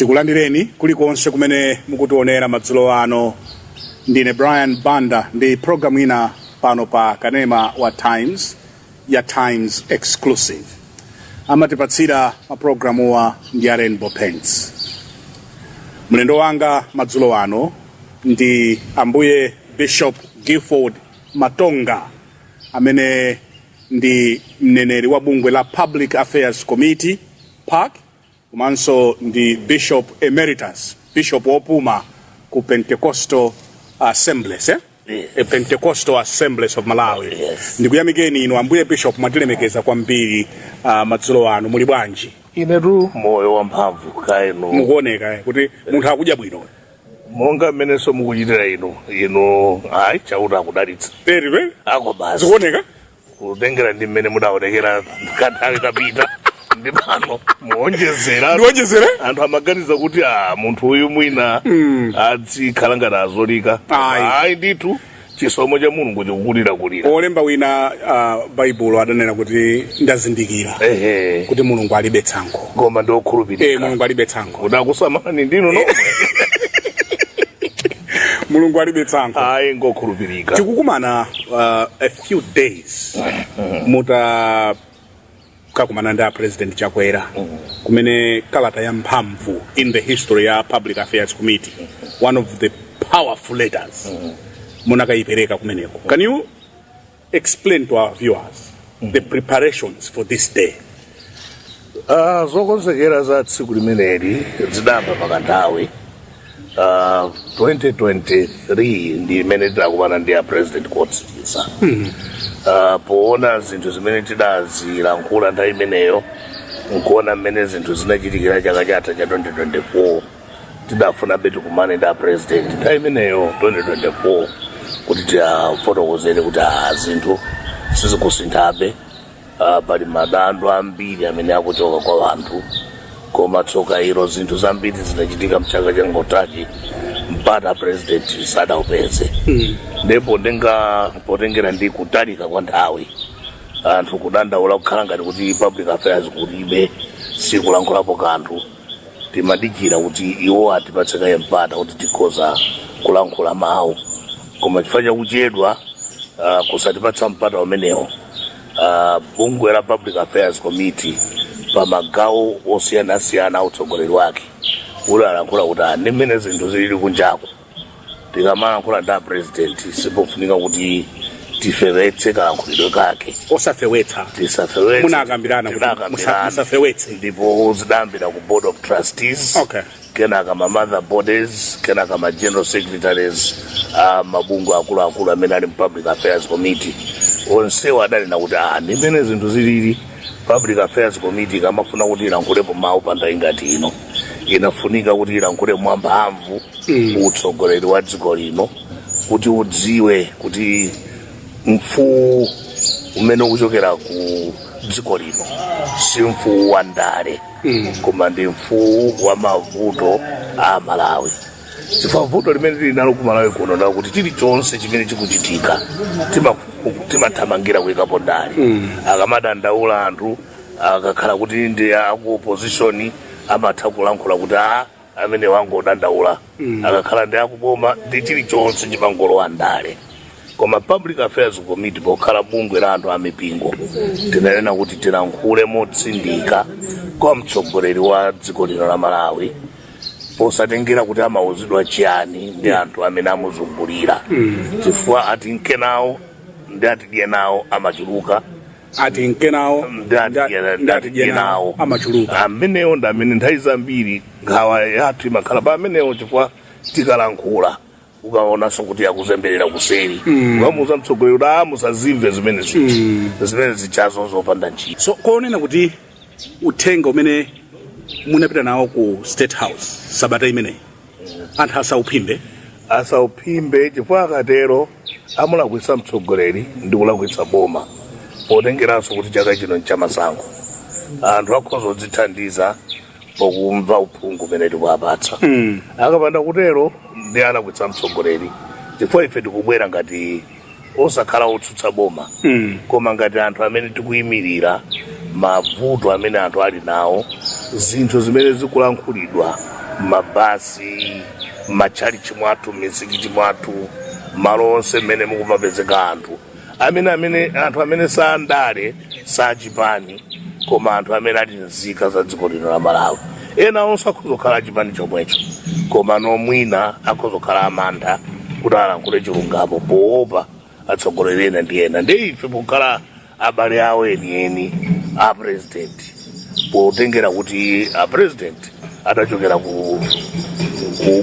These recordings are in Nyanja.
Tikulandireni kulikonse kumene mukutionera madzulo ano. Ndine Brian Banda ndi programu ina pano pa kanema wa Times ya Times Exclusive. Amatipatsira maprogramu wa ndi Rainbow Paints. Mlendo wanga madzulo ano ndi ambuye Bishop Gifford Matonga amene ndi mneneri wa bungwe la Public Affairs Committee PAC, komanso ndi Bishop Emeritus, Bishop wopuma ku Pentecostal Assemblies, Pentecostal Assemblies of Malawi. Yes. Ndikuyamikeni inu ambuye Bishop, mwatilemekeza kwambiri madzulo ano. Muli bwanji? Inetu moyo wamphamvu kaino. Mukuoneka kuti munthu akudya bwino. Monga mmeneso mukuchitira ino ayi chauta akudalitsa. Very ako basi. Zikuoneka? Kutengera ndi mmene mudaonekera kanthawi kapita. Ndi pano muonjezera. Ndiwonjezere? Anthu amaganiza kuti munthu uyu mwina adzikhala ngati azolika. Ayi ndithu chisomo cha Mulungu chikukulira. Olemba wina Baibulo adanena kuti ndazindikira kuti Mulungu alibe tsankho. Koma ndokhulupirika. Mulungu alibe tsankho. Udakusamani ndinu nomwe. Mulungu alibe tsankho. Ayi ngokhulupirika. Tikukumana a few days kakumana nda President Chakwera kumene kalata ya mphamvu in the history ya Public Affairs Committee, one of the powerful letters munakayipereka kumeneko. Can you explain to our viewers the preparations for this day? Zokonzekera za tsiku limeneli zidamba pakanthawi 2023 ndi imene tidakumana ndi ya President Kotsitsa. Poona zinthu zimene tidazilankhula nthawi imeneyo, nkuona mmene zinthu zinachitikira chaka chatha cha 2024, tidafuna betu kumane ndi President nthawi imeneyo 2024 kuti tifotokozere kuti zinthu sizikusinthabe. Pali madandaulo ambiri amene akuchoka kwa anthu, koma tsoka ilo zinthu zambiri zinachitika mchaka cha ngotachi mpaka President sadaupeze. Ndipo potengera ndi kutalika kwa nthawi, anthu kudandaula kukhala ngati kuti Public Affairs kulibe sikulankhulapo kanthu, timadikira kuti iwo atipatse mpata kuti tikhoza kulankhula mawu. Koma chifukwa chakuchedwa kusatipatsa mpata umenewo, bungwe la Public Affairs Committee pa magawo osiyanasiyana autsogoleri wake ulalankhula kuti ndi mmene zinthu zilili kunjaku, tikamalankhula ndi President sipofunika kuti tifewetse kalankhulidwe kake. Osafewetsa. Tisafewetse. Munakambirana kuti musafewetse. Ndipo zidambira ku Board of Trustees. Okay. Kenaka ma mother bodies, kenaka ma general secretaries, mabungwe akuluakulu amene ali Public Affairs Committee. Onsewo adanena kuti ndi mmene zinthu zilili. Public Affairs Committee kamafuna kuti ilankhulepo mawu pa nthawi ngati ino, inafunika kuti ilankhule mwamphamvu utsogoleri wa dziko lino, kuti udziwe kuti mfuwu umene ukuchokera ku dziko lino si mfuwu wa ndale, koma ndi mfuwu wa mavuto a Malawi. Chifukwa vuto limene tili nalo ku Malawi kuno ndi kuti chilichonse chimene chikuchitika timathamangira kuyikapo ndale. Akamadandaula anthu akakhala kuti ndi aku opposition amatha kulankhula kuti amene wangodandaula. Akakhala ndi akuboma ndi chilichonse chimangolowa ndale. Koma Public Affairs Committee pokhala bungwe la anthu amipingo, tinanena kuti tilankhule motsindika kwa mtsogoleri wa dziko lino la Malawi, posatengera kuti amauzidwa chiyani ndi anthu amene amuzungulira. Chifukwa ati nkenawo ndi atidye nawo amachuluka, ati nkenawo ndi atidye nawo amachuluka. Amenewo ndi amene nthawi zambiri nkhawa yathu imakhala pa amenewo, chifukwa tikalankhula ukaonanso kuti akuzemberera kuseri, ukamuza mtsogoleri kuti musazimve zimene zichazo zopanda ntchito. So kuonena kuti uthenga umene munapita nawo ku State House sabata imeneyi, anthu asauphimbe chifukwa akatero amulakwitsa mtsogoleri ndi kulakwitsa boma, potengeranso kuti chaka chino nchamasankho. Anthu akhoza kudzithandiza pokumva uphungu umene tikuwapatsa. Akapanda kutero ndi alakwitsa mtsogoleri, chifukwa ife tikubwera ngati osakhala otsutsa boma, koma ngati anthu amene tikuyimirira mavuto amene anthu ali nawo, zinthu zimene zikulankhulidwa mabasi, machalichi mwathu, mizikiti mwathu, malo onse mmene mukumapezeka anthu amene sandale sachipani koma anthu amene ali nzika za dziko lino la Malawi. Ena onse akuzokhala chipani chomwecho koma nomwina akuzokhala amantha kuti alankhule chilungamo poopa atsogoleri ena ndi ena. Ndi ife pokhala abale awo enieni a president potengera kuti a president atachokera ku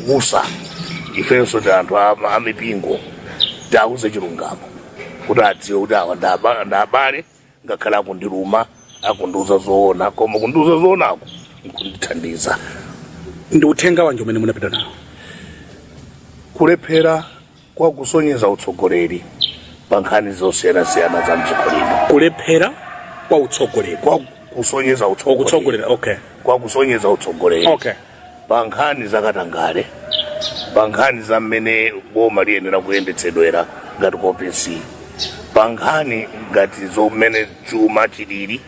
busa, ifenso ndi anthu amipingo tiuze chilungamo kuti adziwe kuti awa ndi abale ngakhale akundiluma akundiuza zoona koma kundiuza zoonako nkundithandiza. Ndi uthenga wanji umene munapita nawo? Kulephera kwa kusonyeza utsogoleri pa nkhani zosiyanasiyana za mdziko lino. Kulephera kwa utsogoleri, kwa kusonyeza utsogoleri. Okay. Kwa kusonyeza utsogoleri. Okay. Pa nkhani za katangale, pa nkhani za mmene boma liyenera kuyendetsedwera ngati kopesi, pa nkhani ngati zomene chuma chilili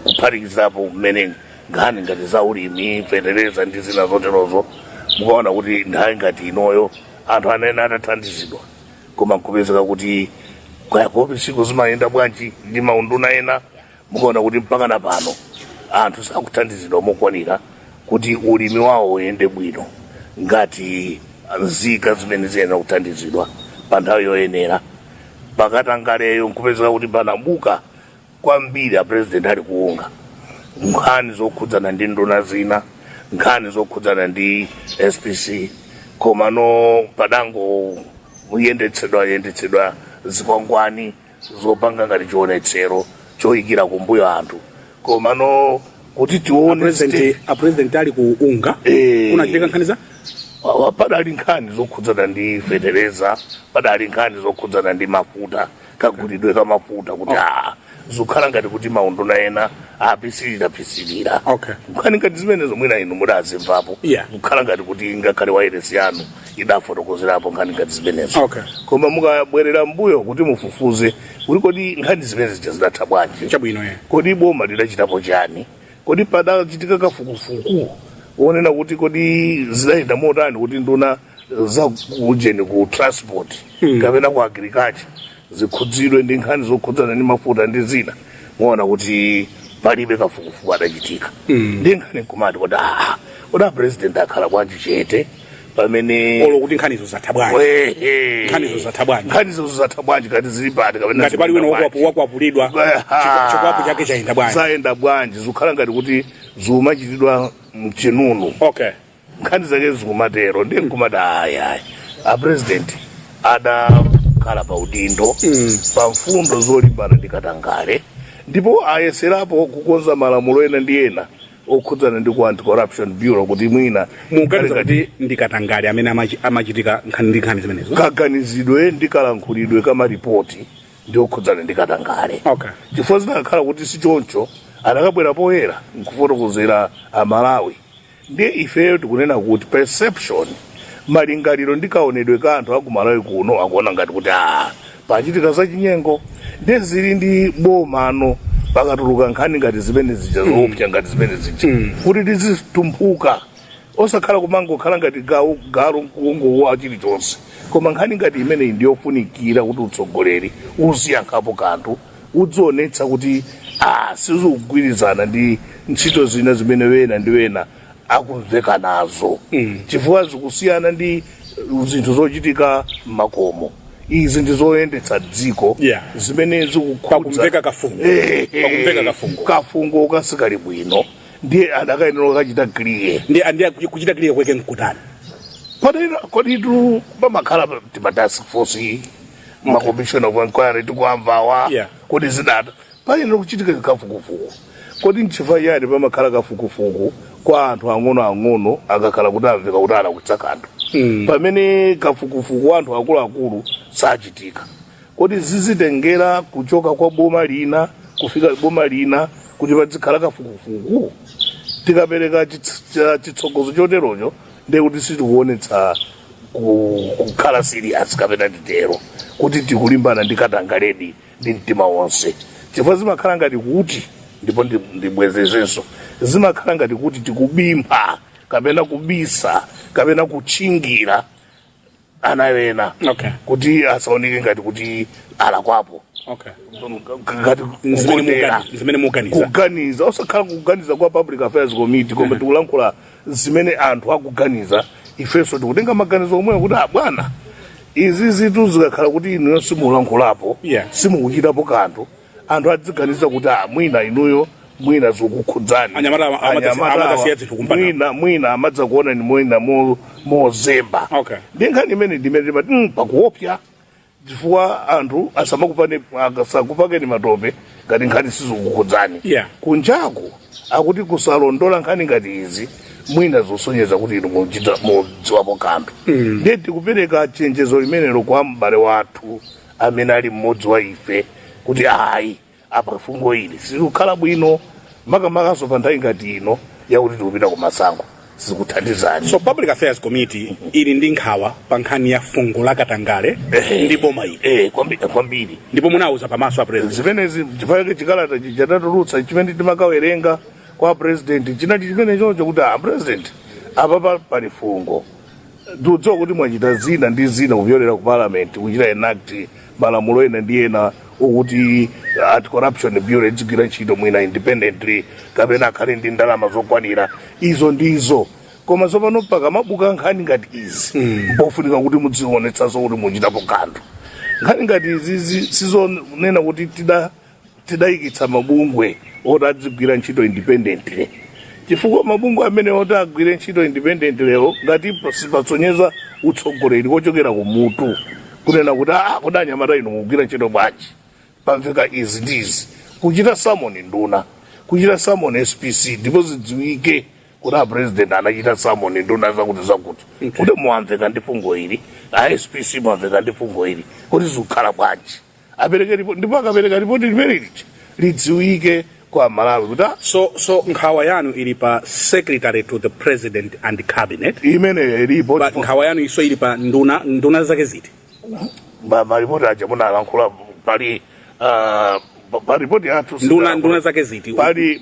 kuphatikizapo mmene nkhani ngati za ulimi, fetereza ndi zina zoterozo. Mukaona kuti nthawi ngati inoyo anthu anene atathandizidwa koma nkupezeka kuti kopesiko zimayenda bwanji ndi maunduna ena. Mukaona kuti mpaka na pano anthu sakuthandizidwa mokwanira kuti ulimi wawo uyende bwino ngati nzika zimene ziyenera kuthandizidwa pa nthawi yoyenera. Pakatangaleyo nkupezeka kuti panambuka kwambiri a president ali kuunga nkhani zokhudzana ndi nduna zina, nkhani zokhudzana ndi SPC, koma no padango yendetsedwa zikwangwani zopanga ngati chionetsero choyikira kumbuyo anthu, koma no kuti tione a president ali kuunga kunachitika nkhani za padali nkhani zokhudzana ndi fetereza, padali nkhani zokhudzana ndi mafuta, kagulidwe ka mafuta kuti zikhala ngati kuti maunduna ena apisilira. Okay. Nkhani ngati zimenezo mwina inu mudazimvapo. Kukhala ngati kuti ngakhale wairesi yanu idafotokozerapo nkhani ngati zimenezo. Okay. Koma mukabwerera mbuyo kuti mufufuze kuti kodi nkhani zimenezi zidatha bwanji, chabwino kodi boma lidachitapo chani, kodi padachitika kafukufuku onena kuti kodi zidayenda motani kuti nduna za ujeni ku transport kapena ku agriculture zikhudzidwe ndi nkhani zokhudzana ndi mafuta ndi zina. Muona kuti palibe kafukufuku adachitika. Ndi nkhani kumati kuti a president akhala bwanji chete pamene olo kuti nkhanizo zatha bwanji. Nkhanizo zatha bwanji kati zili pati kapena ngati pali wina wakwapulidwa chikwapu chake chayenda bwanji. Zayenda bwanji zikhala ngati kuti zimachitidwa mchinunu. Okay. Nkhani zake zikumatero ndi nkumati a president adakhala pa udindo pa mfundo zolimbana ndi katangale ndipo ayeserapo kukonza malamulo ena ndi ena okhudzana ndi ku anti-corruption bureau kuti mwina muganiza kuti ndi katangale amene amachitika nkhani zimenezo. Kaganizidwe ndi kalankhulidwe kamaripoti ndi okhudzana ndi katangale. Okay. Chifukwa zinakhala kuti si choncho adakabwera poyera nkufotokozera Amalawi. Ndiye ifeyo tikunena kuti perception, malingaliro ndi kaonedwe ka anthu aku Malawi kuno akuona ngati kuti pachitika za chinyengo ndiye zili ndi bomano pakatuluka nkhani ngati zimene zija zoopsa ngati zimene zija kuti tizitumphuka osakhala kumangokhala ngati galu kuongowa chilichonse. Koma nkhani ngati imeneyi ndiyofunikira kuti utsogoleri uziyankhapo kanthu udzionetsa kuti sizikugwirizana ndi ntchito zina zimene wena ndi wena akumveka nazo. Chifukwa zikusiyana ndi zinthu zochitika m'makomo. Izi ndi zoyendetsa dziko zimene zikukhudza kafungo kasikali bwino. Ndiye adakayenera kachita clear. Ndiye kuchita clear kweke mkutano. Kodi tu pamakhala pa task force ma commission of inquiry tikuamvawa kodi zidata payenera kuchitika kafukufuku. Kodi nchifukwa yani pamakhala kafukufuku kwa anthu ang'ono akakhala kuti amveka kuti anakuchita kanthu pamene kafukufuku anthu akuluakulu sachitika. Kodi zizitengera kuchoka kwa boma lina kufika boma lina kuti pazikhala kafukufuku. Tikapereka chitsogozo choterocho ndiye kuti sitikuonetsa kukhala serious kapena nditero kuti tikulimbana ndi katangaledi ndi mtima wonse. Chifukwa zimakhala ngati kuti ndipo ndibwezezenso zimakhala ngati kuti tikubimba kapena kubisa kapena kuchingira ana ena Okay. kuti asaoneke ngati kuti alakwapo. Okay. Ngati zimene muganiza kuganiza osakhala kuganiza kwa Public Affairs Committee koma tikulankhula zimene anthu akuganiza ifenso tikutenga maganizo omwe kuti bwana izi zitu zikakhala kuti inuyo simulankhulapo simukuchitapo kanthu anthu adziganiza kuti mwina inuyo mwina zikukhudzani mwina amadza kuona ni mwina mozemba. Okay. Ndi nkhani imene ndimati pakuopsa chifukwa anthu asakupakeni matope ngati nkhani sizikukhudzani. Kunjaku akuti kusalondola nkhani ngati izi mwina zosonyeza kuti inu mudziwapo kanthu. Ndiye tikupereka chenjezo limenelo kwa m'bale wathu amene ali mmodzi wa ife kuti ayi apa fungo ili sizikukhala bwino makamakaso pa nthawi ngati ino yakuti tikupita kumasankho sizikuthandizani. So Public Affairs Committee ili ndi nkhawa pa nkhani ya fungo la Katangale ndipo mayi kwambiri ndipo munauza pamaso a president zimenezi chifukwa chikalata chitatulutsa chimene timakawerenga kwa president chinati chimene choncho kuti president apa pali fungo ndiudziwa kuti mwachita zina ndi zina kupyolera ku parliament kuchita enact malamulo ena ndi ena ukuthi anti-corruption bureau idzigwira ntchito mwina independently kapena akhale ndi ndalama zokwanira izo ndizo koma tsopano pakamabuka nkhani ngati izi pofunika kuti mudzionetsanso kuti muchitapo kanthu. Nkhani ngati izi sizonena kuti tidayikitsa mabungwe oti adzigwira ntchito independently chifukwa mabungwe amene oti agwire ntchito independently lero ngati sipatsonyeza utsogoleri kochokera kumutu kunena kuti kodi anyamata inu mukugwira ntchito bwanji pamveka izi ndizi kuchita summon nduna kuchita summon SPC ndipo zidziwike kuti president anachita summon nduna zakuti kuti muamveka ndi fungo ili SPC muamveka ndi fungo ili kuti zikukhala bwanji apereke ripoti ndipo akapereka ripoti limene lidziwike kwa Malawi kuti so nkhawa yanu ili pa secretary to the president and cabinet imene ilipo but nkhawa yanu iso ili pa nduna zake ziti maripoti aja munalankhula pali ripoti athu nduna zake ziti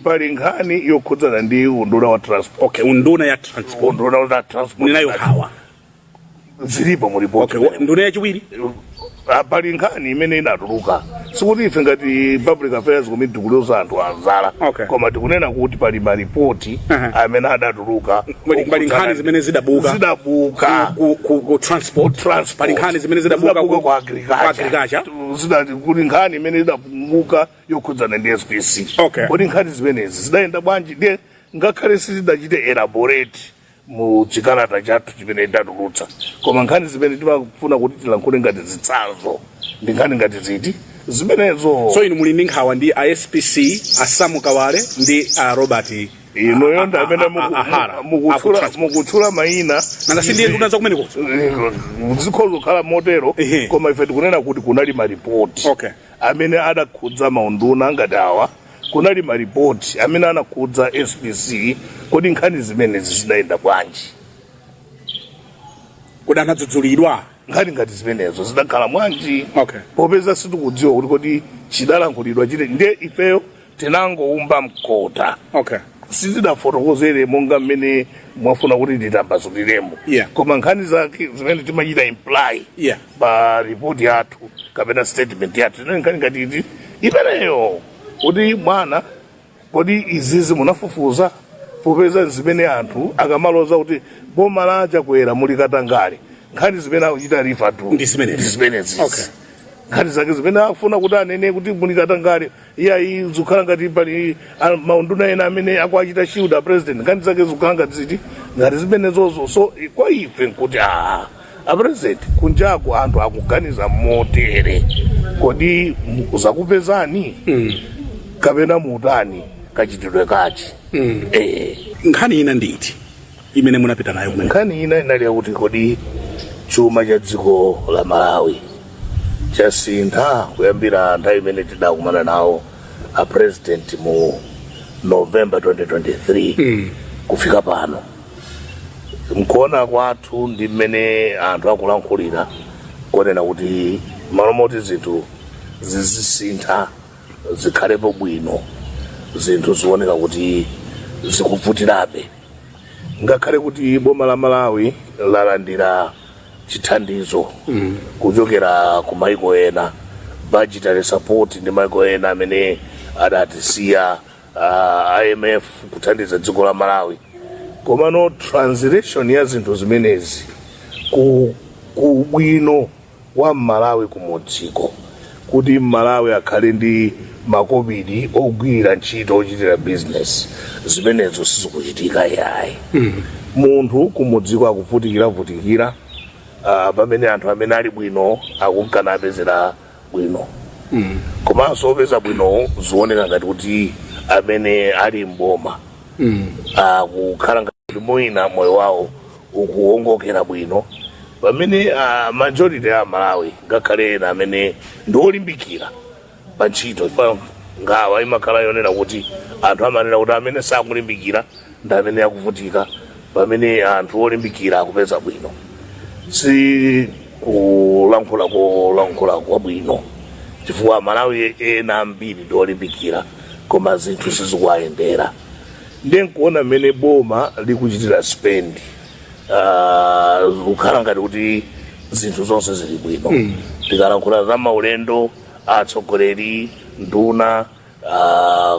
pali nkhani yokhudzana ndi unduna wa transport. Okay, unduna ya transport ninayo nkhawa zilipo mu ripoti. Okay, nduna yachiwiri pali nkhani imene inatuluka sikuti ife ngati Public Affairs Committee tikuloza anthu azala koma tikunena kuti pali maripoti amene adatuluka pali nkhani zimene zidabuka ku transport pali nkhani zimene zidabuka ku agriculture kuli nkhani imene idabuka yokhudzana ndi SPC. Kodi nkhani zimenezi zidayenda bwanji ndiye ngakhale sizidachite elaborate mu chikalata chathu chimene idatulutsa koma nkhani zimene timafuna kuti tilankhule ngati zitsanzo ndi nkhani ngati ziti zimenezo. So inu muli ndi nkhawa ndi SPC Samu Kawale ndi Robert inoyo ndi amene mukutchula mayina nanga sindiye nduna zakumeneko zikhoza kukhala motero koma ife tikunena kuti kunali maripoti amene adakhudza maunduna ngati awa kunali maripoti amene anakhudza SPC kodi nkhani zimene zidayenda bwanji kodi anadzudzulidwa nkhani ngati zimenezo zidakhala bwanji popeza sitikudziwa kuti kodi chidalankhulidwa chite ndiye ifeyo tinangoumba mkota sitidafotokozere monga mmene mwafuna kuti titambasuliremo koma nkhani zake zimene timachita imply pa ripoti yathu kapena statement yathu tinali nkhani ngati iti imeneyo kuti bwana kodi izizi munafufuza popeza zimene anthu akamaloza kuti boma la Chakwera muli Katangale nkhani zimene akuchita rifa tu ndi zimenezi nkhani zake zimene akufuna kuti anene kuti muli Katangale iyayi zikukhala ngati pali maunduna ena amene akuachita shield president nkhani zake zikukhala ngati ziti ngati zimenezozo. So kwa ife nkuti president kunjaku anthu akuganiza motere kodi zakupezani kapena mutani kachitidwe kachi. Nkhani ina nditi imene munapita nayo kumene nkhani ina inali yakuti kodi chuma cha dziko la Malawi chasintha kuyambira nthawi imene tidakumana nawo president mu November 2023 kufika pano mkuona kwathu ndi mmene anthu akulankhulira konena kuti malo moti zinthu zizisintha zikhalepo bwino zinthu zioneka kuti zikuvutirabe ngakhale kuti boma la Malawi lalandira chithandizo kuchokera ku maiko ena, budgetary support ndi maiko ena amene adatisiya IMF kuthandiza dziko la Malawi. Komano translation ya zinthu zimenezi ku bwino wa Malawi kumudziko, kuti Malawi akhale ndi makobidi ogwira ntchito ochitira business, zimenezo sizikuchitika yayi. Munthu kumudziko akuvutikira pamene anthu amene ali bwino akunkana apezera bwino. Komanso opeza bwino zioneka ngati kuti amene ali mboma akukhala ngati mwina moyo wawo ukuwongokera bwino, pamene majority ya Malawi ngakhale ena amene ndi olimbikira pa ntchito ngawa imakhala yonena kuti anthu amanena kuti amene sakulimbikira ndi amene akuvutika, pamene anthu olimbikira akupeza bwino. Si kulankhula kwa bwino, chifukwa Malawi ena ambiri ndi olimbikira koma zinthu sizikuwayendera. Ndiye nkuona mmene boma likuchitira spend kukhala ngati kuti zinthu zonse zili bwino. Tikalankhula za maulendo, atsogoleri, nduna,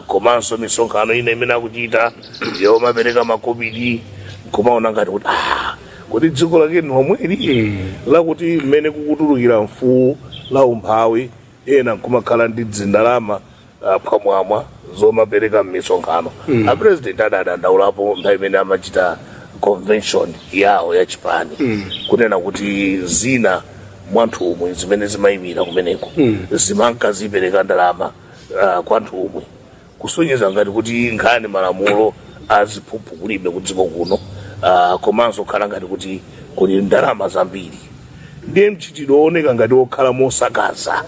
komanso misonkhano ina imene akuchita yomapereka makobidi, kumaona ngati kuti kuti dziko lake nomweri lakuti mmene kukutulukira mfuwu la umphawi, ena kumakhala ndi dzindalama pamwamba zomapereka m'misonkhano. A president adadandaulapo nthawi imene amachita convention yawo ya Chipani kunena kuti zina mwanthumwi zimene zimayimira kumeneko zimankazipereka ndalama kwa nthumwi, kusonyeza ngati kuti nkhani malamulo aziphuphu kulibe kudziko kuno, komanso khala ngati kuti kuli ndalama zambiri. Ndiye mchitidwe wooneka ngati wokhala mosakaza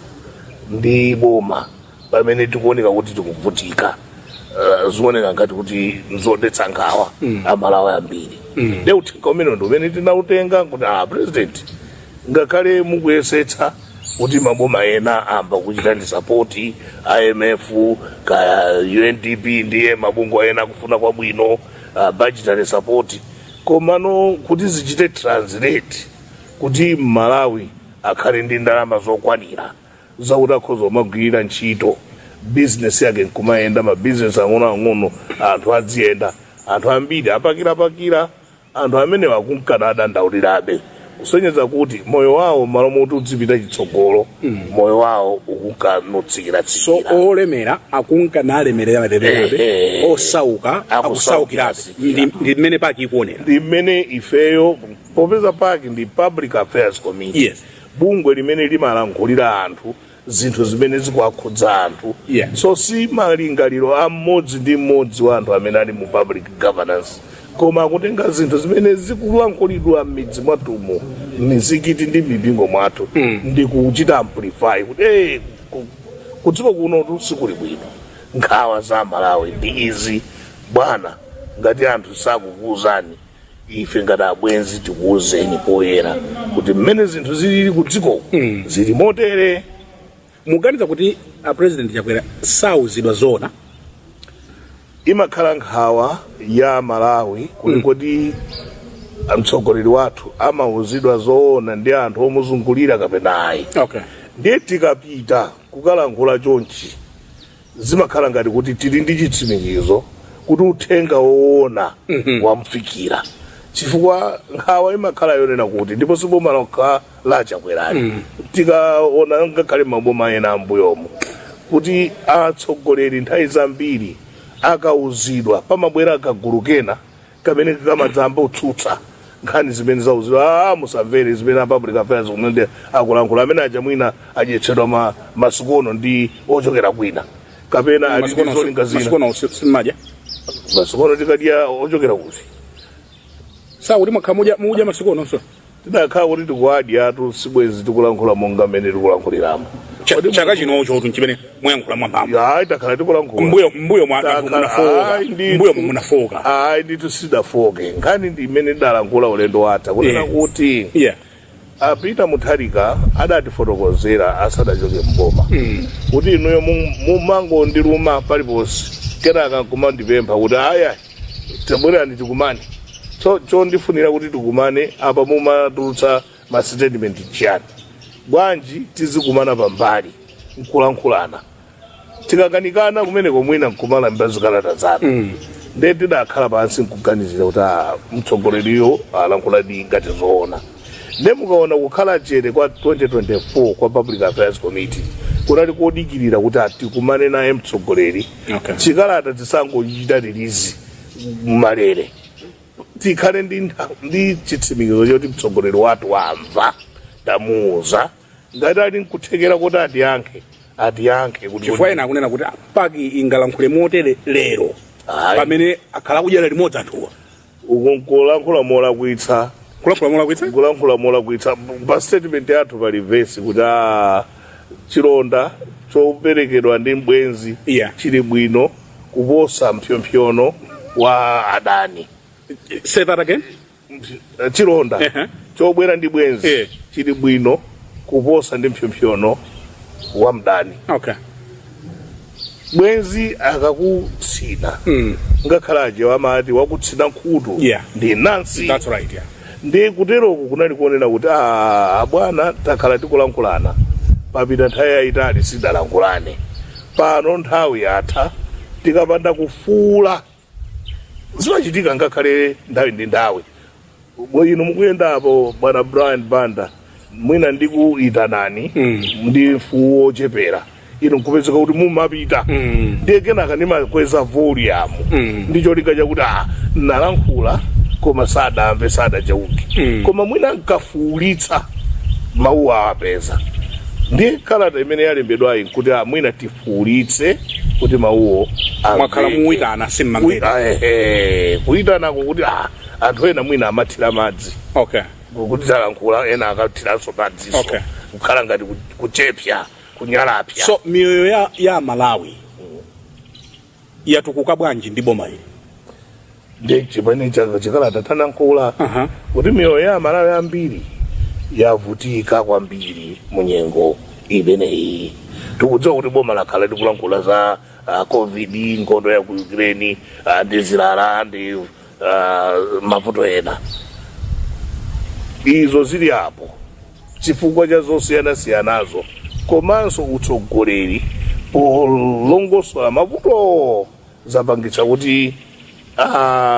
ndi boma pamene tikuoneka kuti tikuvutika, zioneka ngati kuti nzodetsa nkhawa Amalawi ambiri. Ndiye uthenga umene ndi umene tinautenga kuti president ngakhale mukuyesetsa kuti maboma ena amba kuchita ndi support IMF ka UNDP ndiye mabungwe ena kufuna kwa bwino budgetary support, komano kuti zichite translate kuti Malawi akhale ndi ndalama zokwanira zakuti akhoza kumagwirira ntchito business yake nkumayenda, mabusiness ang'onoang'ono anthu aziyenda. Anthu ambiri apakira anthu amene wakunkana adandaulirabe, kusonyeza kuti moyo wawo malo moti udzipita chitsogolo, moyo wawo ukunkanutsikira. So olemera akunkana alemerera osauka akusaukirabe. Ndi mmene paki ikuonera, ndi mmene ifeyo popeza paki ndi Public Affairs Committee. Yes. Bungwe limene limalankhulira anthu zinthu zimene zikuwakhudza anthu. So si malingaliro a mmodzi ndi mmodzi wa anthu amene ali mu public governance, koma kutenga zinthu zimene zikulankhulidwa m'midzi mwatumo, m'mizikiti ndi m'mipingo mwathu, ndi kuchita amplify kuti kudziko kuno sikuli bwino. Nkhawa za Malawi ndi izi bwana, ngati anthu sakukuwuzani ife ngati abwenzi tikuwuzeni poyera kuti mmene zinthu zilili kudziko zili motere. Muganiza kuti president Chakwera sauzidwa zona? Imakhala nkhawa ya Malawi kuti mtsogoleri wathu amauzidwa zoona ndi anthu omuzungulira kapena ayi. Ndiye tikapita kukalankhula chonchi zimakhala ngati kuti tili ndi chitsimikizo kuti uthenga woona wamfikira, chifukwa nkhawa imakhala yonena kuti ndipo siboma lokha la Chakwera. Tikaona ngakhale maboma ena ambuyomo kuti atsogoleri nthawi zambiri akauzidwa pamabwera akagulu kena kamene kamadzamba utsutsa nkhani zimene zauzidwa, musamvere zimene Public Affairs kumene akulankhula, amene aja mwina adyetsedwa masikono ndi ochokera kwina kapena alizolinga zina. Masikono tikadya ochokera kuti sakuti makhamuja muja masikono so tidakhala kuti tikuadya sibwezi tikulankhula monga mmene tikulankhuliramo. Chaka chinocho chimene muyankhula mwambamba takhala tikulankhula mbuyo munafoka. Nditu sidafoke, nkhani ndi imene tidalankhula ulendo watha kunena kuti Peter Mutharika adatifotokozera asadachoke mboma kuti inuyo mumango ndiruma paliponse, kenaka kumandipempha kuti aya tabwerani tikumani so ndifunira kuti tikumane apa mumatulutsa ma statement chiyani bwanji tizikumana pambali nkulankhulana tikakanikana kumeneko mwina nkumala mbazikalata zanu ndiye tidakhala pansi nkuganizira kuti mtsogoleriyo alankhuladi ngati zoona ndiye mukaona kukhala chete kwa 2024 kwa Public Affairs Committee kunali kodikirira kuti tikumane naye mtsogoleri chikalata tisangochita release malere tikhale ndi chitsimikizo choti mtsogoleri wathu wamva tamuuza ngati ali nkuthekera kuti atiyankhe kuti chifukwa ena akunena kuti paki ingalankhule motere lero pamene akhala kudyera limodzi anthuwa kulankhula molakwitsa kulankhula molakwitsa pa statement yathu pali vesi kuti chilonda choperekedwa ndi mbwenzi chili bwino kuposa mpyompyono wa adani. Say that again. Chilonda chobwera ndi bwenzi chili bwino kuposa ndi mpyompyono wa mdani. Okay. Bwenzi akakutsina ngakhalaje wamati wakutsina nkhutu ndi nansi. That's right, yeah. Ndi kuteroku kunali kuonera kuti bwana takhala tikulankhulana papita nthawi yayitali sidalankhulane pano nthawi yatha tikapanda kufuula zimachitika ngakhale nthawi ndi nthawi. Inu mukuyendapo bwana Brian Banda mwina ndikuyitanani ndi mfuwu ochepera inu nkupezeka kuti mumapita ndiye kenaka ndimakweza volume ndicho linga chakuti nalankhula koma sadamve sadachauke koma mwina nkafuulitsa mawu apeza ndiye kalata imene yalembedwayi kuti mwina tifuulitse kuti mawuwo mwakhala muwitana simmangwira kuyitanako kuti anthu ena mwina amathira madzi kuti talankhula ena akathiranso madziso kukhala ngati kuchepsa kunyalapya. So miyoyo ya Malawi yatukuka bwanji ndi boma ili ndi chimene chikalata tanankhula kuti miyoyo ya Malawi ambiri yavutika kwambiri munyengo imeneyi. Tikudziwa kuti boma lakhala likulankhula za COVID, nkhondo ya ku Ukraine, ndi zilala ndi mavuto ena. Izo zili apo chifukwa cha zosiyana-siyanazo komanso utsogoleri polongosola mavuto zapangitsa kuti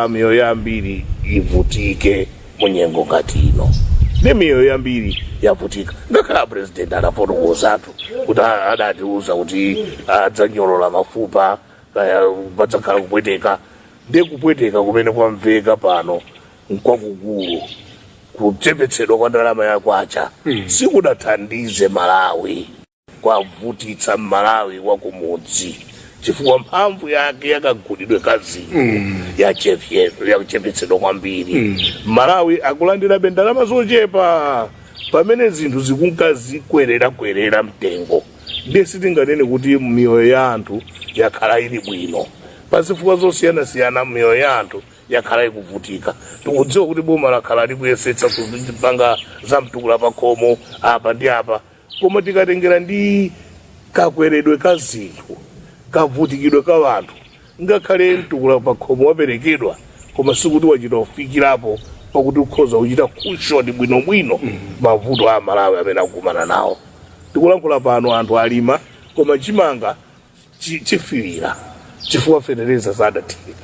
miyoyo yambiri ivutike munyengo ngati ino. Ndi miyoyo yambiri yavutika ngakhala president anafotokoza kuti adatiuza kuti adzanyolola mafupa padzakhala kupweteka ndi kupweteka kumene kwamveka pano nkwakukulu kuchepetsedwa kwa ndalama yakwacha sikudathandize Malawi kwavutitsa Malawi wakumudzi chifukwa mphamvu yake yakagulidwe kazini yakuchepetsedwa kwambiri. Malawi akulandira ndalama zochepa pamene zinthu zikunkazikwerera mtengo. Ndiye sitinganene kuti miyoyo ya anthu yakhala ili bwino pazifukwa zosiyana-siyana miyoyo ya anthu yakhala ikuvutika. Tikudziwa kuti boma lakhala likuyesetsa kupanga za mtukula pakhomo apa ndi apa koma tikatengera ndi kakweredwe ka zinthu kavutikidwe ka wanthu ngakhale mtukula pakhomo waperekedwa koma sikuti wachita kufikirapo pakuti ukhoza kuchita kushoti bwinobwino mavuto a Malawi amene akumana nawo. Tikulankhula pano anthu alima koma chimanga chifirira chifukwa fetereza zadathira.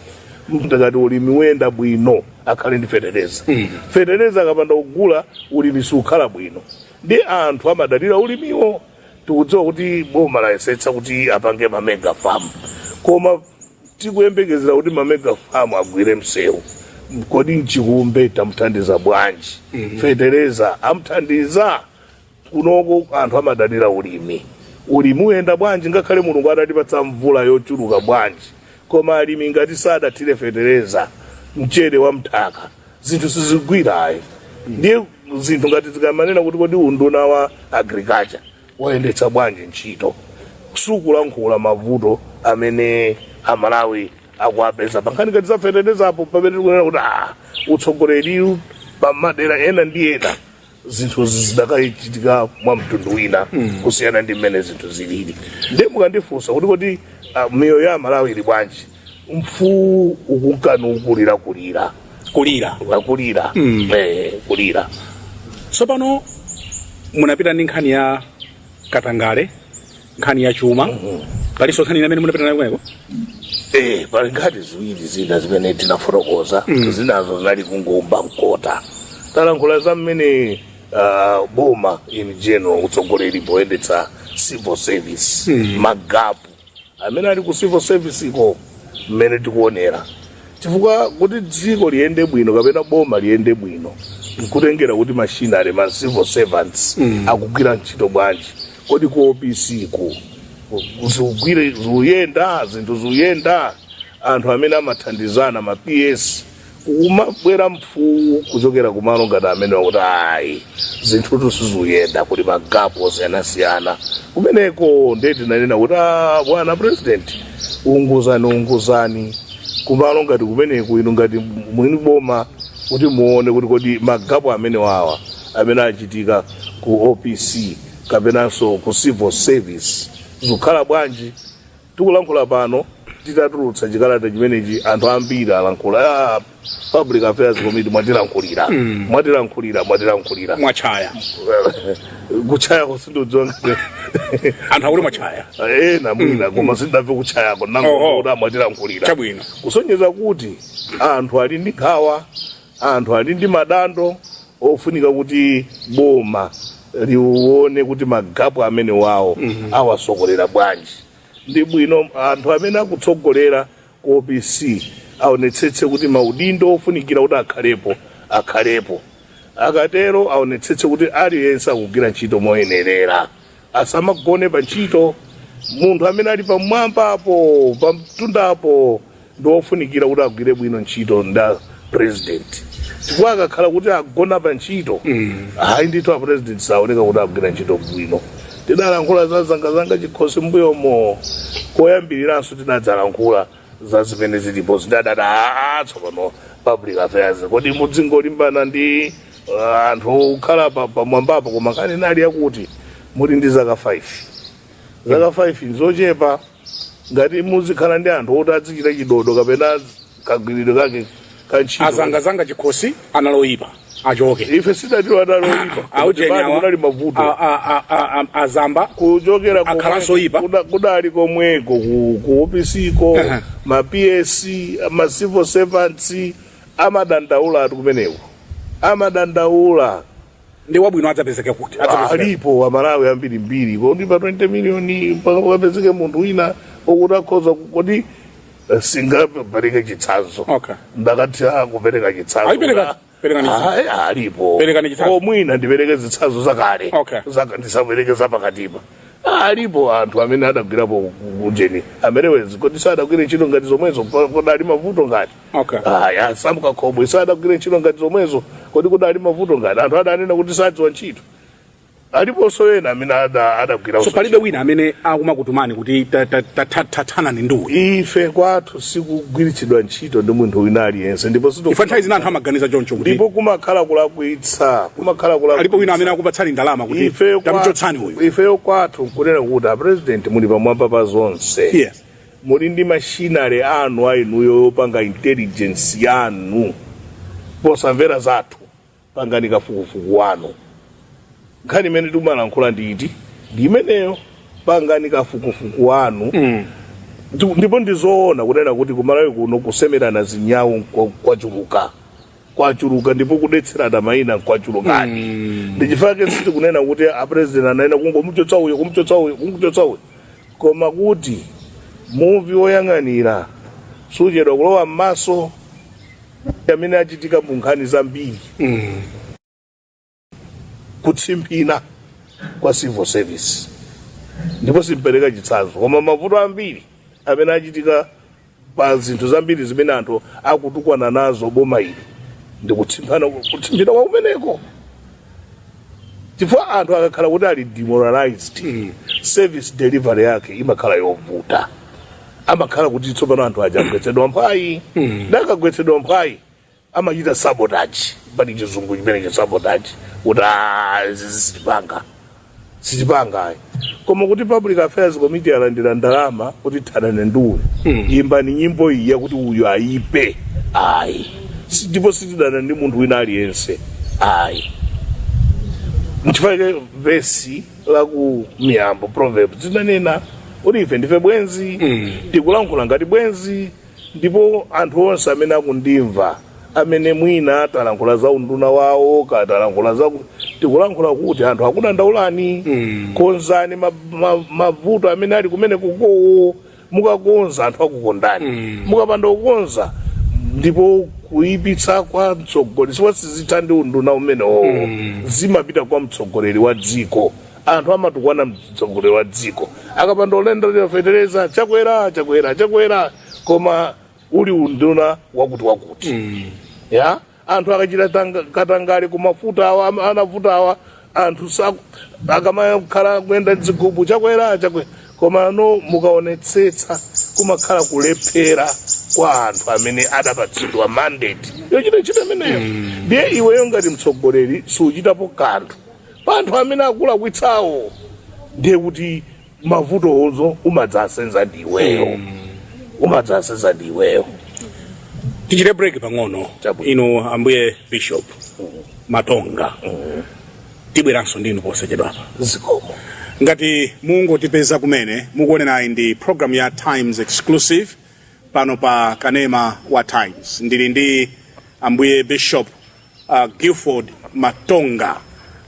Mtakati ulimi wenda bwino akhale ndi fetereza. Fetereza akapanda kugula ulimi sukhala bwino. Ndi anthu amadalira ulimiwo. Tikudziwa kuti boma layesetsa kuti apange ma mega farm koma tikuyembekezera kuti ma mega farm agwire msewu. Kodi nchikumbe tamthandiza bwanji? Fetereza amthandiza kunoko anthu amadalira ulimi. Ulimi uyenda bwanji ngakhale Mulungu adatipatsa mvula yochuluka bwanji koma alimi ngati sadathire fetereza mchere wa mthaka zinthu sizigwirayi. Ndiye zinthu ngati zikamanena kuti kodi unduna wa agriculture wayendetsa bwanji ntchito sukulankhula mavuto amene Malawi akuapeza pankhani ngati za fetereza apo pamene tikunena kuti utsogoleri pamadera ena ndi ena zinthu zidakachitika mwa mtundu wina kusiyana ndi mmene zinthu zilili. Ndiye mukandifunsa kuti kodi miyoyo ya Malawi ili bwanji mfuwu ukunkanukulira kulira kulira. Tsopano munapita ndi nkhani ya Katangale, nkhani ya chuma, palinso nkhani imene munapita nayo kumeko? Pali nkhani ziwiri zina zimene tinafotokoza, zinazo zinali kungomba mkota. Talankhula za mmene boma in general utsogoleri poyendetsa civil service, magapu amene ali ku civil service iko mmene tikuonera. Chifukwa kuti dziko liyende bwino kapena boma liyende bwino, nkutengera kuti machinari ma civil servants akugwira ntchito bwanji. Kodi ku OPC ku zikugwira zuyenda, zinthu zuyenda, anthu amene amathandizana ma PS umabwera mfuwu kuchokera kumalo ngati amene wakuti ayi zinthu sizuyenda, kuti magapu osiyanasiyana. Kumeneko ndeti nanena kuti bwana president unguzani kumalo ngati kumeneko inu ngati mwini boma kuti muone kuti kodi magapu amene wawa amene achitika ku OPC kapenanso ku civil service zikukhala bwanji. Tikulankhula pano titatulutsa chikalata chimenechi, anthu ambiri alankhula Public Affairs Committee mwatilankhulira mwachaya kuchaya kusindodziwa anthu akuti mwachaya na mwina koma sindamve kuchayako nangokuti mwatilankhulira chabwino, kusonyeza kuti anthu ali ndi nkhawa, anthu ali ndi madando ofunika kuti boma lione kuti magapu amene wawo awasokolera bwanji. Ndi bwino anthu amene akutsogolera ku OPC aonetsetse kuti maudindo ofunikira kuti akhalepo. Akatero aonetsetse kuti aliyense akugwira ntchito moyenerera, asamagone pa ntchito. Munthu amene ali pamwamba apo pamtundapo ndi ofunikira kuti agwire bwino ntchito nda president. Chifukwa akakhala kuti agona pa ntchito hayi ndithu a president saoneka kuti agwira ntchito bwino. Tidalankhula za zanga chikhosi mbuyomo koyambiriranso tinadzalankhula za zimene zilipo zidadada tsopano Public Affairs kodi mudzingolimbana ndi anthu okhala pamwambapo, koma kani nali yakuti muli ndi zaka 5 nzochepa. Ngati muzikhala ndi anthu oti adzichita chidodo kapena kagwiridwe kake kantchito azanga chikhosi analoyipa achoke. Ife sidatiro analoyipa kunali mavuto azamba kuchokera akhalansoyipa kudali komweko ku OPC ko ma PSC ma civil servants amadandaula ati kumeneko amadandaula. Ndi wabwino adzapezeke kuti alipo amalawi ambiri kodi pa 20 million pakapezeke munthu wina okuti akhoza kodi singapereke chitsanzo. Ndakati kupereka chitsanzo alipo omwina ndipereke zitsanzo zakale ndisapereke zapakatipa. Alipo anthu amene adagwirapo kujeni amerewezi kodi sadagwire ntchito ngati zomwezo kudali mavuto ngati asamuka khobwe sadagwire ntchito ngati zomwezo kodi kudali mavuto ngati anthu adanena kuti sadziwa ntchito. Aliponso ena amene adagwira. So palibe wina amene akumakutumani kuti tathana ni nduwi. Ife kwathu sikugwiritsidwa ntchito ndi munthu wina aliyense, ndipo ife nthawi zina anthu amaganiza choncho kuti ndipo kumakhala kulakwitsa alipo wina amene akupatsani ndalama kuti tamuchotsani uyu. Ifeyo kwathu kunena kuti president muli pamwamba pa zonse. Yes. Muli ndi machinari anu ainuyo yopanga intelligence yanu, posamvera zathu pangani kafukufuku wanu. Nkhani imene tikumalankhula ndi imeneyo, pangani kafukufuku wanu. Ndipo ndizoona kunena kuti kumalawi kuno kusemerana zinyawo kwachuluka ndipo kudetserana mayina kwachulukani. Ndichifake siti kunena kuti a president anaenda kungomuchotsa uyo koma kuti muvi oyang'anira suchedwa kulowa m'maso amene achitika mu nkhani zambiri. Kutsimpina kwa civil service ndipo simpereka chitsanzo, koma mavuto ambiri amene achitika pa zinthu zambiri zimene anthu akutukwana nazo boma ili ndi kutsimpina kwa kumeneko. Chifukwa anthu akakhala kuti ali demoralized, service delivery yake imakhala yovuta. Amakhala kuti tsopano anthu ajagwetsedwa mphayi, dakagwetsedwa mphayi amachita sabotage, pali chizungu chimene cha sabotage kuti sitipanga. Koma kuti Public Affairs Committee alandira ndalama kuti thanane nduwi, imbani nyimbo iyi yakuti uyu ayipe. ndipo sitidana ndi munthu wina aliyense ayi. Nchifukwa vesi la ku Miyambo Proverbs zinanena kuti ife ndife bwenzi, tikulankhula ngati bwenzi, ndipo anthu onse amene akundimva amene mwina atalankhula za unduna wawo katalankhula za tikulankhula kuti anthu akudandaulani, konzani mavuto amene ali kumene kukowo, mukakonza anthu akukondani, mukapanda kukonza ndipo kuipitsa kwa mtsogoleri siwasizitha ndi unduna umenewo zimapita kwa mtsogoleri wa dziko. Anthu amatukwana mtsogoleri wa dziko akapanda ulendo fetereza chakwera koma uli unduna wakuti ya anthu akachita katangale kumafuta awa anavuta awa anthu akamakhala kuyenda dzigubu chakwera koma no mukaonetsetsa kumakhala kulephera kwa anthu amene adapatsidwa mandate yochita ntchito imeneyo. Ndiye iweyo ngati mtsogoleri suchitapo kanthu pa anthu amene akulakwitsawo, ndiye kuti mavutozo umadzasenza ndiweyo. Tichite break pang'ono. Ino ambuye Bishop Matonga tibweranso ndinu posachedwapa. Zikomo. Ngati mungotipeza kumene mukuonera ndi program ya Times Exclusive pano pa Kanema wa Times. Ndili ndi ambuye Bishop Gifford Matonga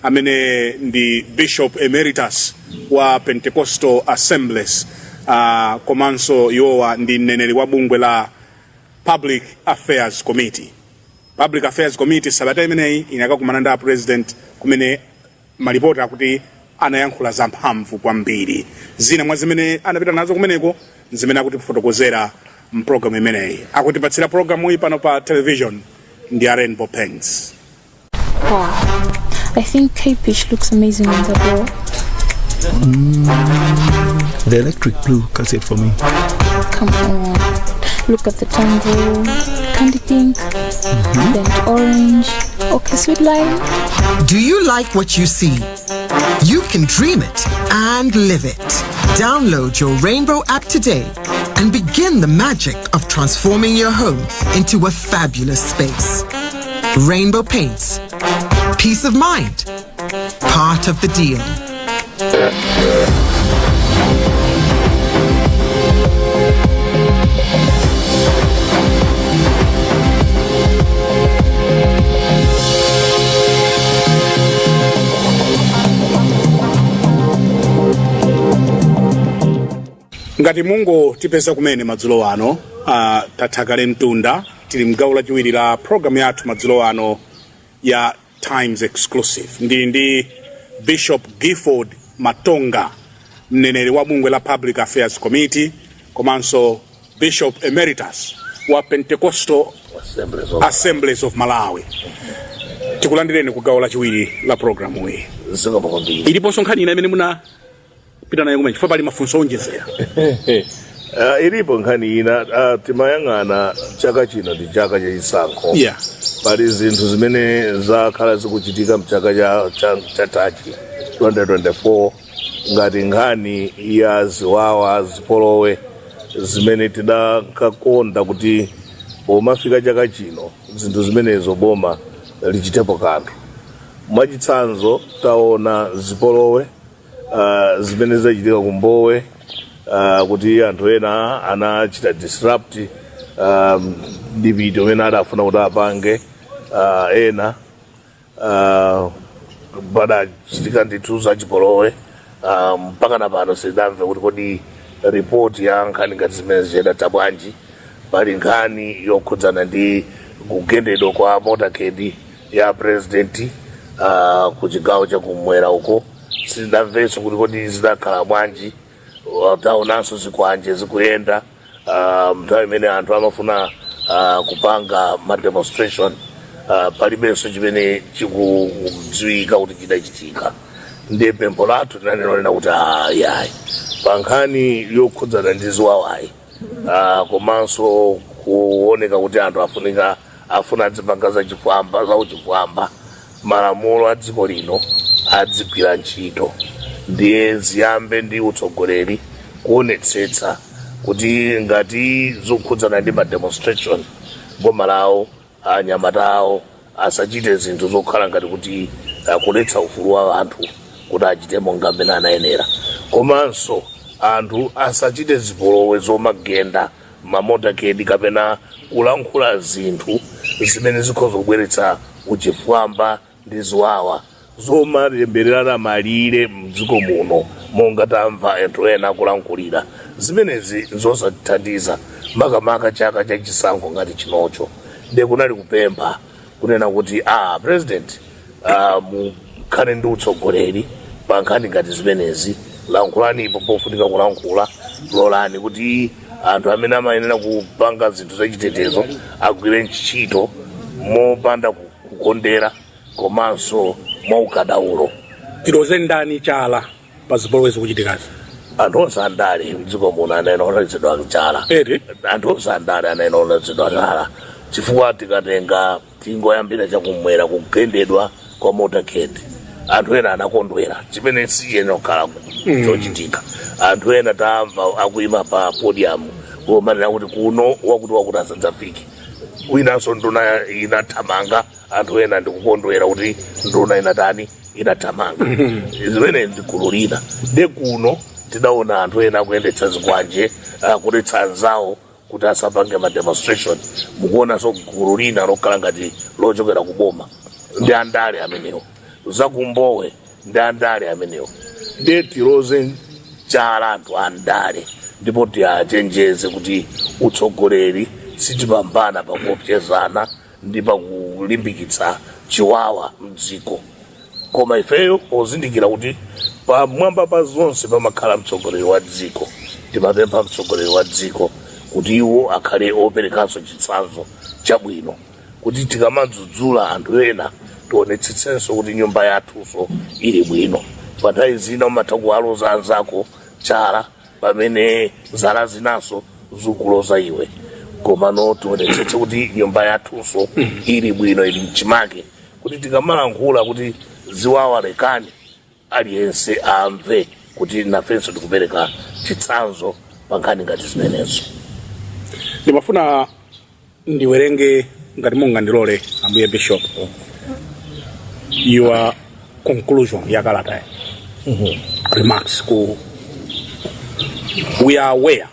amene ndi Bishop Emeritus wa Pentecostal Assemblies, komanso yowa ndi mneneri wa bungwe la Public Affairs Committee. Public Affairs Committee sabata imeneyi inakakumana ndi president kumene malipoti akuti anayankhula za mphamvu kwambiri. Zina mwa zimene anapita nazo kumeneko zimene akuti kufotokozera mprogramu imeneyi. Akutipatsira programu iyi pano pa television ndi Rainbow Paints. Wow, I think K-Pitch looks amazing on the ball. The electric blue calls it for me. Come on, look at the tango, candy pink, then orange, okay, sweet lime. Do you like what you see? You can dream it and live it. Download your Rainbow app today and begin the magic of transforming your home into a fabulous space. Rainbow Paints. Peace of mind. Part of the deal. Ngati mungo tipeza kumene madzulo ano, tathakale mtunda tili mgawo lachiwiri la program yathu madzulo ano ya Times Exclusive. Ndi Bishop Gifford Matonga, mneneri wa bungwe la Public Affairs Committee, komanso Bishop Emeritus wa Pentecostal Assemblies of Malawi. Tikulandireni ku gawo lachiwiri la programu iyi. Iliponso nkhani ina imene muna pita nayo kumene chifukwa pali mafunso onjezera. Ilipo nkhani ina timayang'ana chaka chino ndi chaka chachisankho. Yeah. Pali zinthu zimene zakhala zikuchitika mchaka chatachi 2024 ngati nkhani ya ziwawa zipolowe zimene tidakakonda kuti pomafika chaka chino zinthu zimenezo boma lichitepo kanthu. Mwachitsanzo taona zipolowe zimene zachitika kumbowe, kuti anthu ena anachita disrupt dipiti umene adafuna kuti apange, ena padachitika ndithu zachipolowe, mpaka na pano sidamve kuti kodi report ya nkhani ngati zimene zichedata bwanji. Pali nkhani yokhudzana ndi kugendedwa kwa motorcade ya president ku chigawo chakumwera uko, sidamvenso kuti kodi zidakhala bwanji. Taonanso zikwanje zikuyenda nthawi imene anthu amafuna kupanga ma demonstration, palibenso chimene chikudziwika kuti chidachitika. Ndiye pempho lathu linanena kuti ayayi pa nkhani yokhudzana ndi ziwawayi, komanso kuoneka kuti anthu afuna zipanga zauchifwamba, malamulo a dziko lino adzigwira ntchito. Ndiye ziyambe ndi utsogoleri kuonetsetsa kuti ngati zikukhudzana ndi ma demonstration boma lawo anyamata awo asachite zinthu zokhala ngati kuti kuletsa ufulu wa anthu kuti achite monga mmene anayenera. Komanso anthu asachite zipolowe zomagenda mamotakedi kapena kulankhula zinthu zimene zikhoza kubweretsa uchifwamba ndi ziwawa zomalemberera malire mdziko muno monga tamva anthu ena kulankhulira. Zimenezi zosathandiza makamaka chaka cha chisankho ngati chinocho. Ndiye kunali kupempha kunena kuti president mukhale ndi utsogoleri pa nkhani ngati zimenezi. Lankhulani pofunika kulankhula, lolani kuti anthu amene amayenera kupanga zinthu zachitetezo agwire ntchito mopanda kukondera komanso mwaukadaulo. Tiloze ndani chala pa zipolowe zikuchitikazi? Anthu onse andale mdziko muno anayenera kuonetsedwa chala. Anthu onse andale anayenera kuonetsedwa chala chifukwa tikatenga tingoyambira chakumwera kugendedwa kwa motorcade. Anthu ena anakondwera chimene siyenera kukhala chochitika. Anthu ena tamva akuyima pa podium kumanena kuti kuno wakuti asadzafike. Winanso nduna inathamanga, anthu ena ndikukondwera kuti nduna inatani inathamanga. Zimene ndikulu lina. Ndiye kuno tidaona anthu ena akuyendetsa zikwanje kuletsa anzawo kuti asapange demonstration. Mukuonanso gulu lina lokhala ngati lochokera kuboma ndi andale amenewo. Zakumbowe ndi andale amenewo. Ndiye tiloze chala anthu andale ndipo tiachenjeze kuti utsogoleri sitipambana pakuopsezana ndi pakulimbikitsa chiwawa mdziko. Koma ifeyo pozindikira kuti pamwamba pa zonse pamakhala mtsogoleri wa dziko, timapempha mtsogoleri wa dziko kuti iwo akhale operekanso chitsanzo chabwino, kuti tikamadzudzula anthu ena tionetsetsenso kuti nyumba yathunso ili bwino. Panthawi zina umatha kuwaloza anzako chala pamene zala zinaso zikuloza iwe. Komano tionetsetse kuti nyumba yathunso ili bwino, ili mchimake, kuti tikamalankhula kuti ziwawa lekani aliyense amve kuti nafenso tikupereka chitsanzo pa nkhani ngati zimenezo. Ndimafuna ndiwerenge ngati mungandilole Ambuye Bishop your conclusion ya kalata remarks ku. We are aware,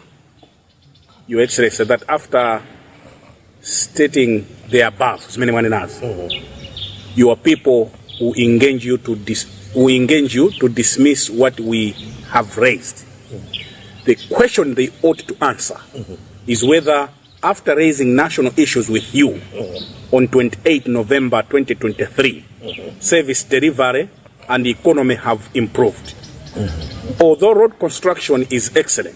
Your Excellency, that after stating the above, your people who engage you to dismiss what we have raised. The question they ought to answer is whether, after raising national issues with you on 28 November 2023, service delivery and the economy have improved. Although road construction is excellent,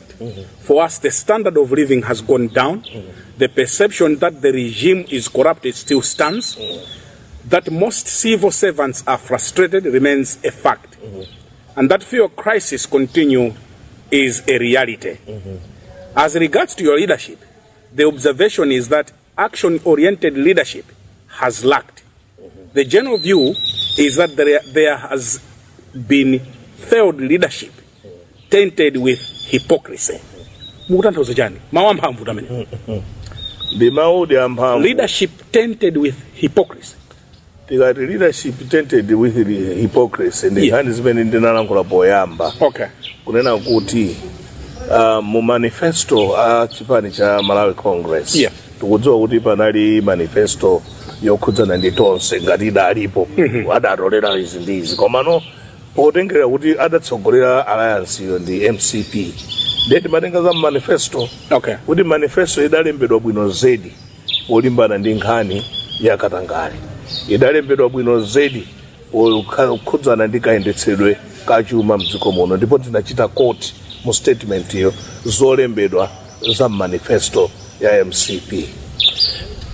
for us the standard of living has gone down. The perception that the regime is corrupted still stands. That most civil servants are frustrated remains a fact. And that fuel crisis continue is a reality. As regards to your leadership, the observation is that action-oriented leadership has lacked. The general view is that there has been failed leadership tainted with hypocrisy. Leadership tainted with hypocrisy. Leadership tainted with hypocrisy. Okay. Kunena kuti mu manifesto a chipani cha Malawi Congress. Yeah. Tukudziwa kuti panali manifesto yokhudzana ndi tonse ngati idalipo. Adatolera izi ndizi. Komano potengera kuti adatsogolera alliance yo ndi MCP. Ndeti matenga za manifesto. Okay. Kuti manifesto idalembedwa bwino zedi polimbana ndi nkhani ya Katangale. Idalembedwa bwino zedi kukhudzana ndi kayendetsedwe kachuma mdziko muno, ndipo tinachita court mu statement iyo zolembedwa za manifesto ya MCP.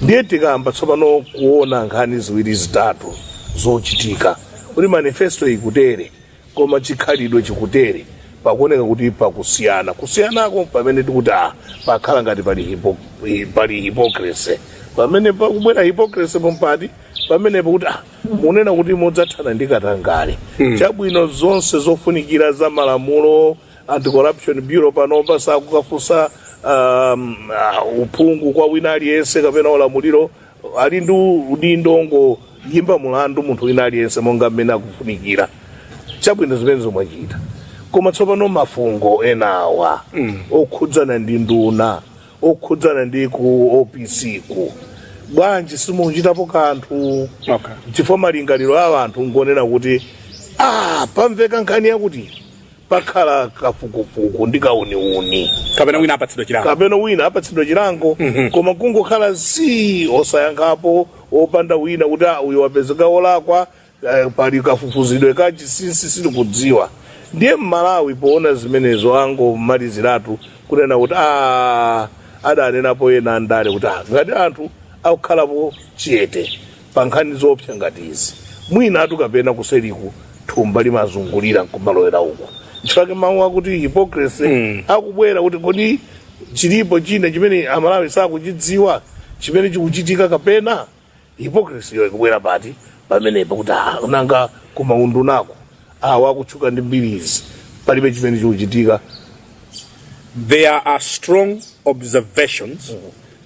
Ndiye tikamba tsopano kuona nkhani ziwiri zitatu zochitika kuti manifesto ikutere koma chikhalidwe chikutere pakuoneka kuti kusiyanako pamene tikuti pakhala ngati pali hypocrisy, pamene pakubwera hypocrisy pompati pamene pakuti munena kuti mudzathana ndi Katangale. Chabwino zonse zofunikira za malamulo anti-corruption bureau panopa sakukafunsa uphungu kwa wina aliyense kapena ulamuliro ali ndi udindo ngoyimba mulandu munthu wina aliyense monga mmene akufunikira. Chabwino zimene zomwachita. Koma tsopano mafungo enawa okhudzana ndi nduna, okhudzana ndi ku OPC ku bwanji simuchitapo kanthu. Okay. Chifukwa malingaliro a anthu ngonena kuti pamveka nkhani yakuti pakhala kafukufuku ndi kauniuni kapena wina apatsidwa chilango koma kungokhala osayankhapo opanda wina kuti uyo wapezeka wolakwa pali kafufuzidwe kachinsinsi sili kudziwa. Ndiye m'Malawi poona zimenezo angomaliziratu kunena kuti adanenapo ena andale kuti ngati anthu akukhalapo chiyete pa nkhani zoopsa ngati izi mwina atukapena kuseriku thumba limazungulira nkumalowera uko. Chifukwa mawu akuti hypocrisy akubwera kuti kodi chilipo china chimene Amalawi sakuchidziwa chimene chikuchitika kapena hypocrisy yo ikubwera pati pamenepo kuti nanga kumaundu nako akutchuka ndi mbirizi palibe chimene chikuchitika. There are strong observations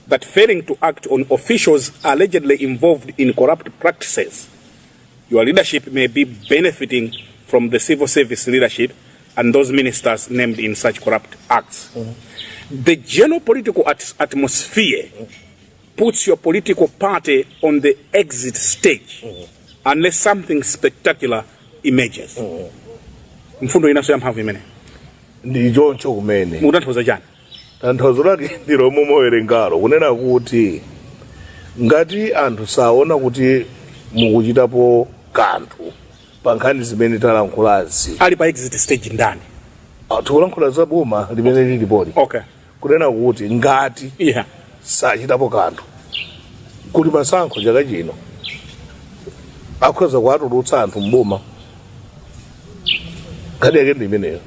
that failing to act on officials allegedly involved in corrupt practices, your leadership may be benefiting from the civil service leadership and those ministers named in such corrupt acts. The general political atmosphere puts your political party on the exit stage unless something spectacular emerges. Mfundo inaso ya mphamvu imene. Ndi choncho kumene. Mutanthauza chani? Tanthauzo lake ndilo mowerengalo kunena kuti ngati anthu saona kuti mukuchitapo kanthu pa nkhani zimene talankhulazi. Ali pa exit stage ndani? Tikulankhula za boma limene lilipoli. Okay. Kunena kuti ngati sachitapo kanthu kuli masankho chaka chino akhoza kuwatulutsa anthu mboma. Kadi yake ndi imeneyo.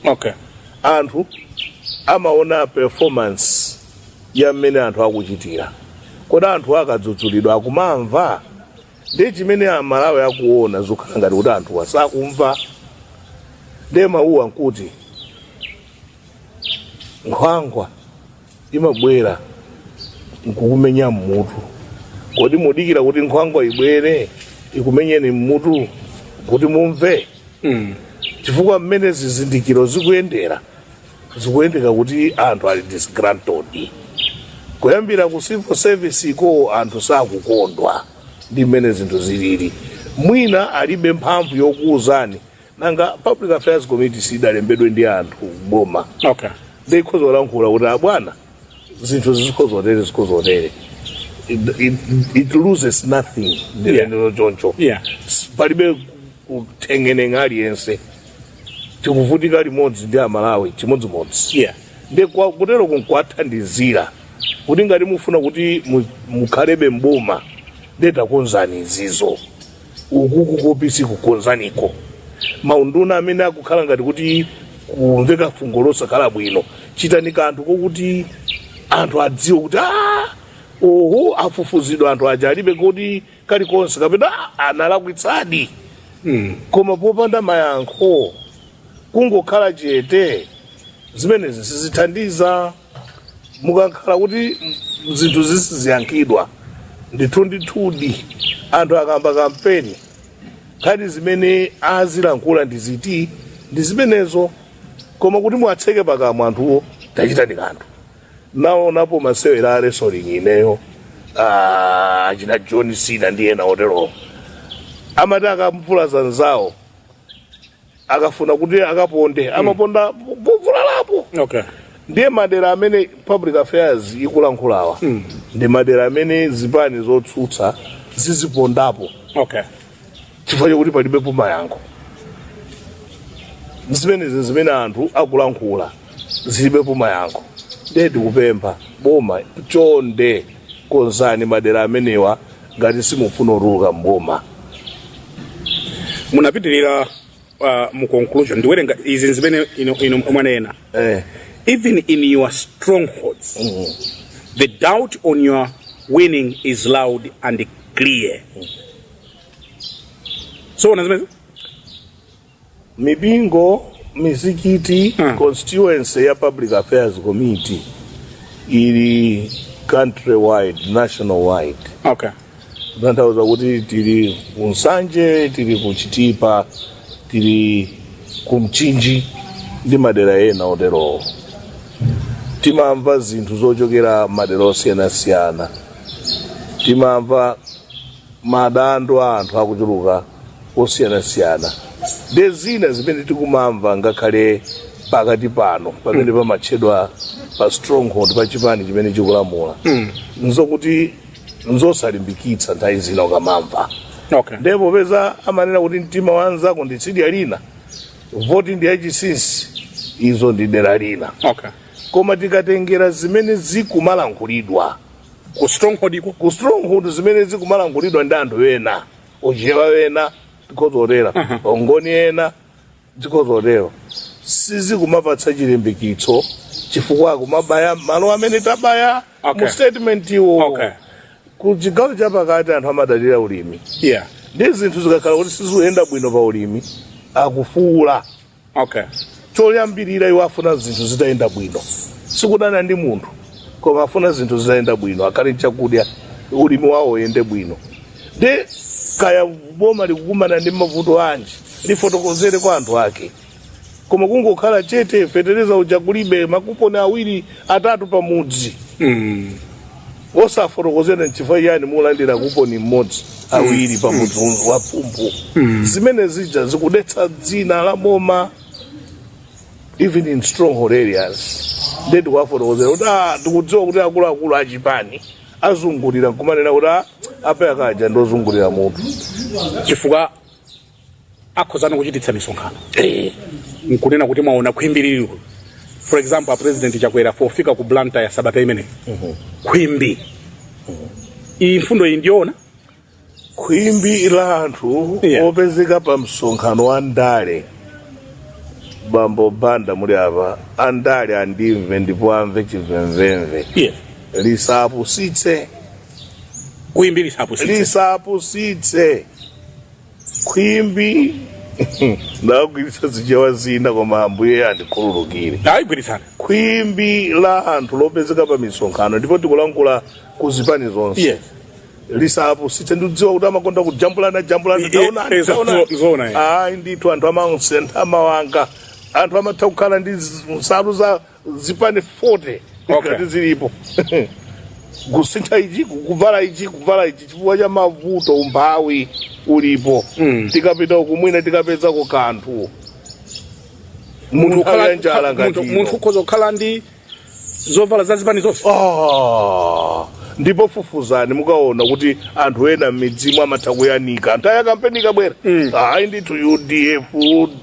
Okay. Anthu amaona performance ya mmene anthu akuchitira. Kodi anthu akadzudzulidwa akumamva. Ndi chimene Amalawi akuona zokhala ngati kuti anthu wasakumva. Ndiye mawuwa nkuti nkhwangwa imabwera nkukumenya mmutu. Kodi mudikira kuti nkhwangwa ibwere ikumenyeni mmutu kuti mumve? Chifukwa mmene zizindikiro zikuyendera zikuyendeka kuti anthu ali disgruntled. Kuyambira ku civil service ko anthu sakukondwa ndi mmene zinthu zilili. Mwina alibe mphamvu yokuuzani nanga Public Affairs Committee sidalembedwe ndi anthu boma. Okay. Ndikhoza kulankhula kuti abwana zinthu zikhozotere. It loses nothing. Ndilendo choncho. Palibe kuthengenenga aliyense. Tikuvutika limodzi ndi Amalawi chimodzimodzi. Ndi kutero kunkwathandizira kuti ngati mufuna kuti mukhalebe mboma ndetakonzani zizo ukuku kopisi kukonzaniko maunduna amene akukhala ngati kuti kumveka fungo losakhala bwino chitani kanthu kokuti anthu adziwe kuti afufuzidwa anthu aja alibe kuti kalikonse kapena analakwitsadi. Koma popanda mayankho kungokhala chete zimenezi sizithandiza. Mukakhala kuti zinthu zisiziyankhidwa ndithudi anthu akamba kampeni kadi zimene azilankhula ndiziti ndi zimenezo. Koma kuti muatseke pakamwa anthuwo tachitani kanthu. Naonapo masewera a wrestling ineyo achina John Cena ndi ena otero amati akamvula zanzawo akafuna kuti akaponde amaponda povulalapo. Okay. Ndiye madera amene Public Affairs ikulankhulawa ndi madera amene zipani zotsutsa zizipondapo. Okay. Chifukwa kuti palibepo mayankho. Zimene anthu akulankhula zilibepo mayankho. Ndiye tikupempha boma chonde konzani madera amenewa ngati simufuna kutuluka mboma. Munapitirira mu conclusion ndiwerenga izi zimene mwanena. Even in your strongholds, the doubt on your winning is loud and clear. So, mipingo, mizikiti, constituency ya Public Affairs Committee ili country wide, national wide. Okay. Kutanthauza kuti tili kunsanje, tili kuchitipa, tili kumchinji ndi madera ena otero. Timamva zinthu zochokera madera osiyana-siyana. Timamva madando a anthu akuchuluka osiyana-siyana. Ndi zina zimene tikumamva ngakhale pakati pano pamene pamatchedwa pa stronghold pa chipani chimene chikulamula. Nzokuti nzosalimbikitsa nthawi zina ukamamva. Okay. Ndipo peza amanena kuti mtima wanzako ndi tsidya lina, voti ndi yachinsinsi, izo ndi dera lina. Okay. Koma tikatengera zimene zikumalankhulidwa Ku stronghold zimene zikumalankhulidwa ndi anthu ena, ochepa ena tikozotera, ongoni ena tikozotera, sizikumapatsa chilimbikitso chifukwa kumabaya malo amene tabaya. Okay. Mu statement iwo. Okay. Ku chigawo chapakati anthu amadalira ulimi. Yeah. Ndi zinthu zikakhala kuti sizikuyenda bwino pa ulimi akufuula. Okay. Choyambirira iwo afuna zinthu zitayenda bwino, sikudana ndi munthu koma afuna zinthu zitayenda bwino, akhale chakudya, ulimi wawo uyende bwino. Ndi kaya boma likukumana ndi mavuto anji lifotokozere kwa anthu ake, koma kungokhala chete fetereza uja kulibe makuponi awiri atatu pamudzi. Osafotokozera nchifukwa yani mulandira kuponi mmodzi awiri pamudzi wa pumpu. Zimene zija zikudetsa dzina la boma. Even in stronghold areas, they do have for those that tikudziwa kuti akuluakulu achipani azungulira nkumanena kuti apa akaja ndozungulira munthu chifukwa akhozana kuchititsa misonkhano. Nkunena kuti mwaona khwimbiri. For example, President Chakwera pofika ku Blantyre ya Sabata imene. Khwimbi. Iyi mfundo iyi ndiona khwimbi la anthu opezeka pa msonkhano wa ndale. Bambo Banda muli apa andale andimve ndipo amve chimvemvemve. Yeah. Lisapusitse. Khwimbi lisapusitse. Khwimbi ndakugwiritsa zichewa zina koma ambuye andikhululukire. Ayigwirisana. Khwimbi la anthu lopezeka pa misonkhano ndipo tikulankhula kuzipani zonse. Yeah. Lisapusitse ndidziwa kuti amakonda kujambulana taona. Ayi ndithu anthu amasentha mawanga. Anthu amatha kukhala ndi nsalu za zipani 40 ngati zilipo. Kusintha ichi kuvala ichi chifukwa cha mavuto umphawi ulipo. Tikapita kumwina tikapeza ku kanthu. Munthu ukhoza kukhala ndi zovala za zipani zonse. Ndipo fufuzani mukaona kuti anthu ena m'midzimu amatha kuyanika. Anthu aya kampeni kabwera. Ayi ndithu UDF,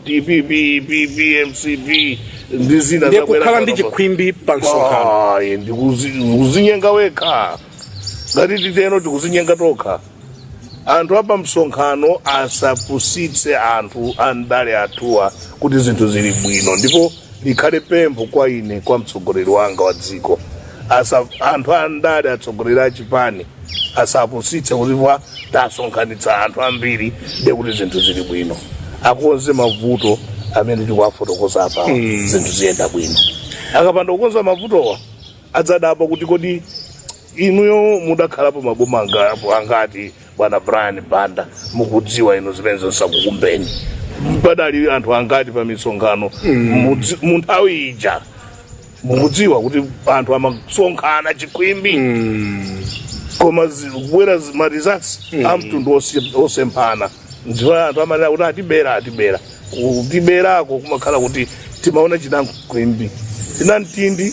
DPP, PMCP ndi zina zabwera. Ndikukhala ndi chikhwimbi pa msonkhano. Ayi ndikuzinyenga wekha. Ngati titeno tikuzinyenga tokha. Anthu apa msonkhano asapusitse anthu andale athuwa kuti zinthu zili bwino. Ndipo likhale pempho kwa ine, kwa mtsogoleri wanga wa dziko. Anthu andale atsogoleri achipani asapusitse kuti tasonkhanitsa anthu ambiri ndekuti zinthu zili bwino. Akonze mavuto amene tikuwafotokoza apa zinthu ziyenda bwino. Akapanda kukonza mavutowa adzadabwa kuti kodi inuyo mudakhalapo maboma angati bwana Brian Banda mukudziwa ino zimene zonsakukumbeni. Padali anthu angati pa misonkhano mu nthawi ija. Mukudziwa kuti anthu amasonkhana chikhwimbi. Koma kubwera results amtundu osemphana. Ndiwa anthu amanena kuti atibera. Kutiberako kumakhala kuti timaona chinakhwimbi. Tinantindi,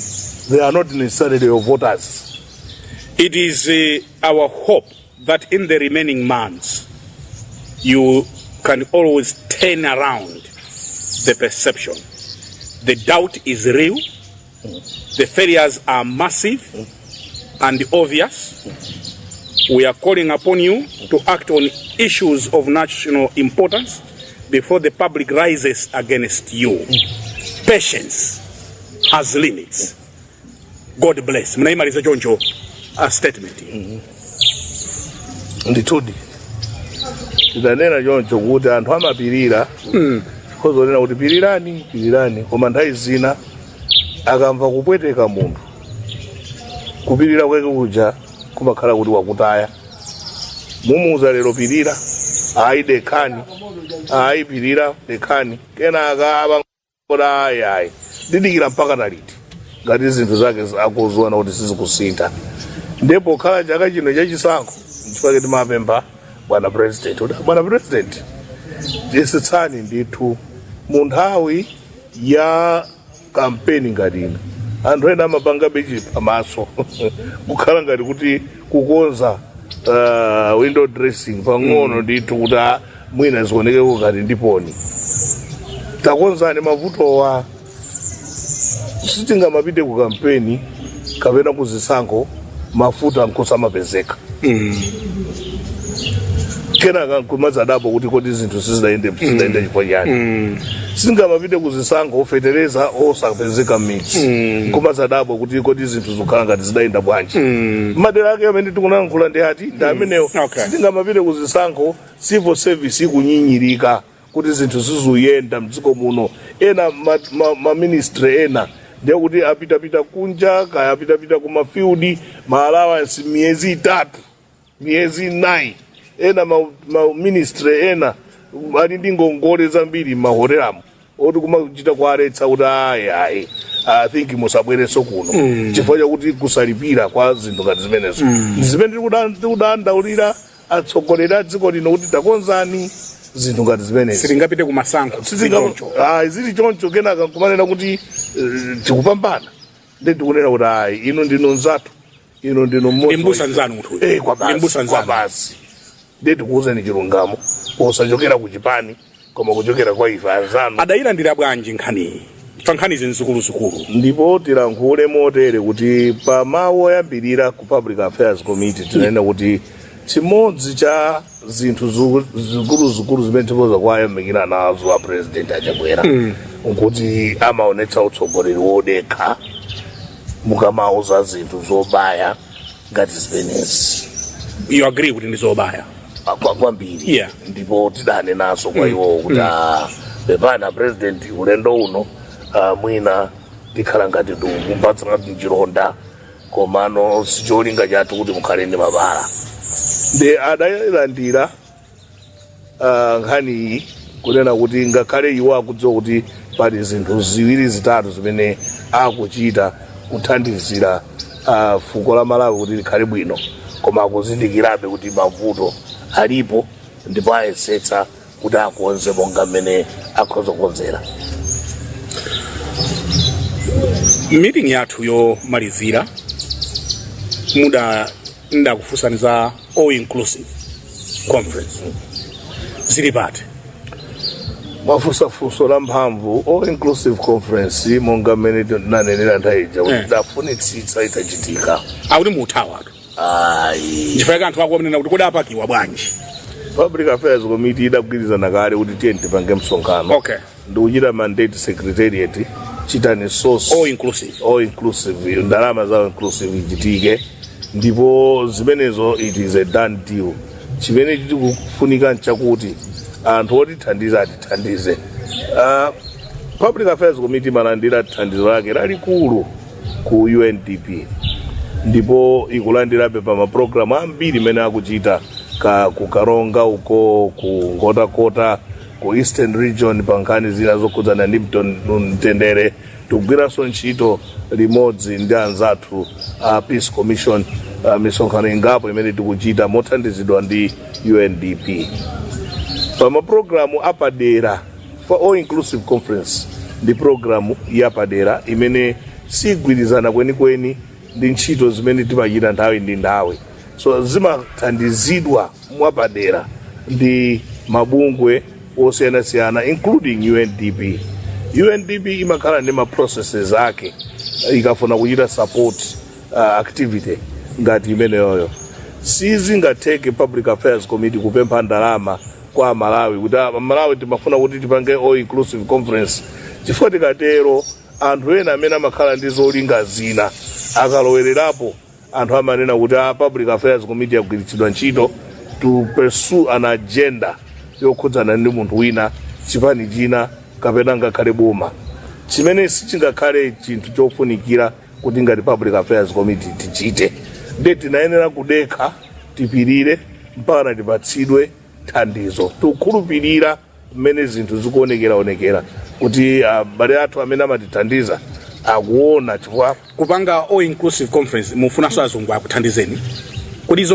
they are not necessarily your voters. It is our hope that in the remaining months you can always turn around the perception. The doubt is real. The failures are massive and obvious. We are calling upon you to act on issues of national importance before the public rises against you. Patience has limits. God bless. Mnaimaliza Jonjo a statement. Nditudi. Tidanena Jonjo kuti anthu amapirira. Kozonena kuti pirirani koma nthawi zina akamva kupweteka munthu kupirira kwake kuja kumakhala kuti wakutaya. Mumuuza lero pirira ayi dekani ayi pirira dekani kenaka abangola ayi didikira mpaka naliti ngati zinthu zake akuziona kuti sizikusintha. Ndipo khala chaka chino chachisankho chifukwa timapempha bwana president yesetsani ndithu mu nthawi ya kampeni ngati ino anthu ena amapanga bechi pamaso kukhala ngati kuti kukonza window dressing pang'ono ndithu kuti mwina zionekeko ngati ndiponi. Takonzani mavutowa sitingamapite ku kampeni kapena kuzisankho mafuta nkosamapezeka. Kenaka kumazadabo kuti kodi zinthu sizidaende chifukwa chani. Sitingamapite kuzisankho fetereza osapezeka m'midzi kumazadabo kuti kodi zinthu zikhala ngati zidaenda bwanji. Madera ake amene tikulankhula ndi ati ndi amenewo. Sitingamapite kuzisankho civil service ikunyinyirika kuti zinthu zizuyenda mdziko muno. Ena ministry ena ndiye kuti apitapita kunja kaya apitapita kuma field ma allowance miyezi 3 miyezi 9. Ena ministry ena ali ndi ngongole zambiri mahoreramo oti kumachita kuaretsa kuti ayi I think musabwereso kuno chifukwa chakuti kusalipira kwa zinthu ngati zimenezo. Zimene tikudandaulira atsogoleri a dziko lino kuti takonzani zinthu ngati zimenezi. Sitingapite kumasankho zili choncho kenaka kumanena kuti tikupambana ndi tikunena kuti ayi ino ndino nzathu ino ndino mmodzi imbusa nzanu munthu kwa basi ndi tikuuzeni chilungamo posachokera ku chipani koma kuchokera kwa ife anzanu. Adayilandira bwanji nkhani nkhani zikuluzikulu. Ndipo tilankhule motere kuti pa mawu oyambirira ku Public Affairs Committee tinanena kuti chimodzi cha zinthu zikuluzikulu zimene tipoza kwayamikira nazo a president achabwera nkuti amaonetsa utsogoleri wodekha mukamauza zinthu zobaya ngati zimenezi. You agree kuti ndi zobaya kwambiri. Ndipo tidane naso kwa iwo kuti pepana president ulendo uno mwina tikhala ngati ndikumpatsa ngati nchironda komano sicholinga chathu kuti mukhale ndi mabala. Ndi adayilandira nkhani iyi kunena kuti ngakhale iwo akudziwa kuti pali zinthu ziwiri zitatu zimene akuchita kuthandizira fuko la Malawi kuti likhale bwino koma akuzindikirabe kuti mavuto alipo ndipo ayesetsa kuti akonze monga mmene akhoza kukonzera. Meeting yathu yomalizira ndakufunsani za all inclusive conference zili pati mafunsafunso la mphamvu. All inclusive conference monga mmene nanenera nthaija kuti dafunitsitsa itachitika akuti muthawatu chifukwa anthu akuamenena kuti kodi apakiwa bwanji. Public Affairs Committee idagwirizana kale kuti tiye tipange msonkhano ndikuchita mandate secretariat chitani source all inclusive ndalama za inclusive ichitike ndipo zimenezo it is a done deal. Chimene chikufunika nchakuti anthu otithandiza atithandize. Public Affairs Committee malandira thandizo lake lalikulu ku UNDP ndipo ikulandirabe pa maprogramu ambiri mene akuchita ku Karonga uko ku Nkhotakota ku Eastern Region pa nkhani zina zokhudzana ndi mtendere. Tikugwiranso ntchito limodzi ndi anzathu Peace Commission misonkhano ingapo imene tikuchita mothandizidwa ndi UNDP. Pa maprogramu apadera for all inclusive conference ndi programu yapadera imene sigwirizana kwenikweni ndi ntchito zimene timachita nthawi ndi nthawi. So zimathandizidwa mwapadera ndi mabungwe osiyanasiyana including UNDP. UNDP imakhala ndi ma processes ake ikafuna kuchita support activity ngati imeneyoyo. Sizingatheke Public Affairs Committee kupempha ndalama kwa Malawi kuti Malawi timafuna kuti tipange all inclusive conference chifukwa tikatero anthu ena amene amakhala ndi zolinga zina akalowererapo anthu amanena kuti Public Affairs Committee yagwiritsidwa ntchito to pursue an agenda yokhudzana ndi munthu wina chipani china kapena ngakhale boma. Chimene sichingakhale chinthu chofunikira kuti ngati Public Affairs Committee tichite nde tinayenera kudekha tipirire mpaka tipatsidwe thandizo tikukhulupirira mmene zinthu zikuonekera kuti abale athu amene amatithandiza akuona chifukwa kupanga all inclusive conference mufunanso azungu akuthandizeni kuti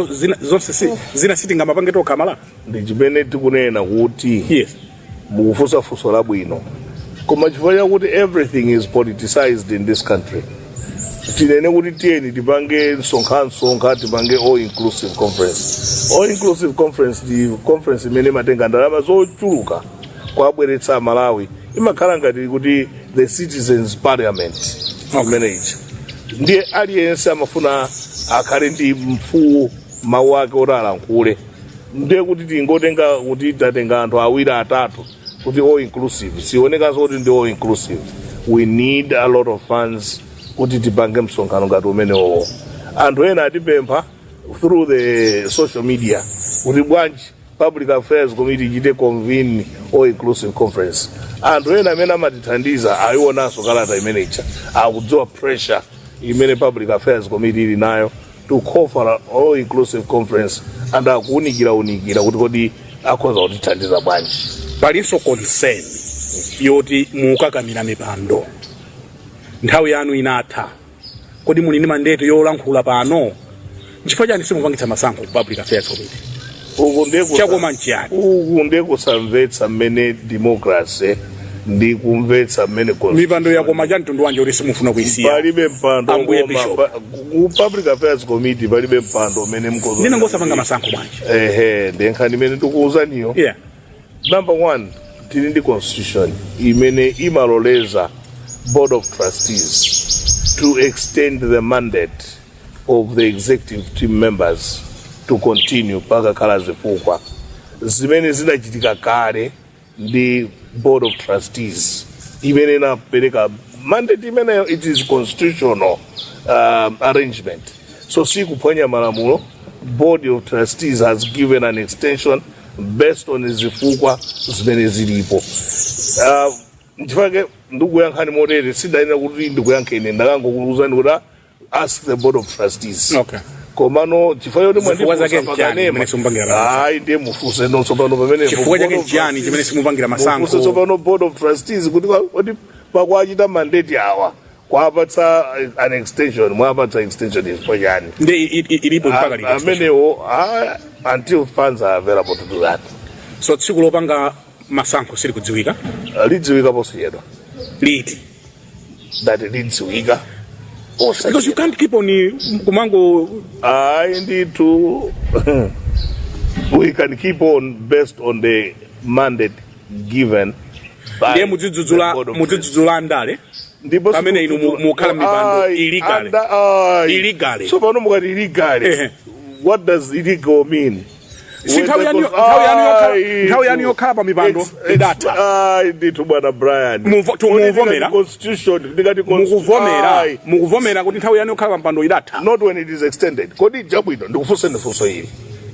zonse zina sitinga mapange tokha mala ndi chimene tikunena kuti yes mukufunsa funso labwino koma chifukwa chakuti everything is politicized in this country tinene kuti tiyeni tipange msonkha tipange all inclusive conference ndi conference imene matenga ndalama zochuluka kwabweretsa Malawi imakhala ngati kuti the citizens parliament manage ndiye aliyense amafuna akhale ndi mfuwu mawu ake oti alankhule ndiye kuti tingotenga kuti tatenga anthu awiri atatu kuti all inclusive sionekanso kuti ndi all inclusive we need a lot of funds kuti tipange msonkhano ngati umenewo anthu ena atipempha through the social media kuti bwanji Public Affairs Committee ichite convene all inclusive conference anthu ena amene amatithandiza ayionanso kalata imenecha akudziwa pressure imene Public Affairs Committee ili nayo to call for an all inclusive conference and akuunikira kuti kodi akhoza kutithandiza bwanji palinso concern yoti mukakamira mipando nthawi yanu inatha kodi muli ndi mandate yolankhula pano chifukwa chani simupangitsa masankho Public Affairs Committee uku ndekusamvetsa mmene democracy ndi kumvetsa mmene mipando yakoma cha mtundu wanje kuti simufuna kuisiya palibe mpando ku Public Affairs Committee palibe mpando mmene mkozo ndina ngosapanga masankho bwanji ndenkhani imene tikuwuzaniyo number 1 tili ndi constitution imene imaloleza Board of Trustees to extend the mandate of the executive team members to continue paka khala zifukwa zimene zinachitika kale ndi Board of Trustees imene inapereka mandate imene it is constitutional arrangement so si kuphwanya malamulo Board of Trustees has given an extension based on zifukwa zimene zilipo ndifake ndikuyankhani motere sidayenera kuti ndikuyankheni ndakangokuuzani kuti ask the Board of Trustees komano chifukwa choti mwandifunsa pakanema ndiye mufunse nonso pano pamene chifukwa chake chani chimene simupangira masankho mufunse pano Board of Trustees kuti pakwachita mandate awa kwapatsa an extension mwapatsa extension chifukwa chani ndi ilipo mpaka lini amenewo until funds are available to do that so tsiku lopanga masankho sili kudziwika lidziwika posiyedwa liti that lidziwika because you can't keep on kumango I need to we can keep on based on the mandate given by mudzidzula ndale ndipo pamene inu mukhala mipando illegally so pano mukati illegally what does illegal mean nthawi yani yokhala pa mipando idata ndithu bwana Brian muvomera constitution ndikati mukuvomera kuti nthawi yani yokhala pa mpando idata not when it is extended kodi jabwino ndikufunseni funso ili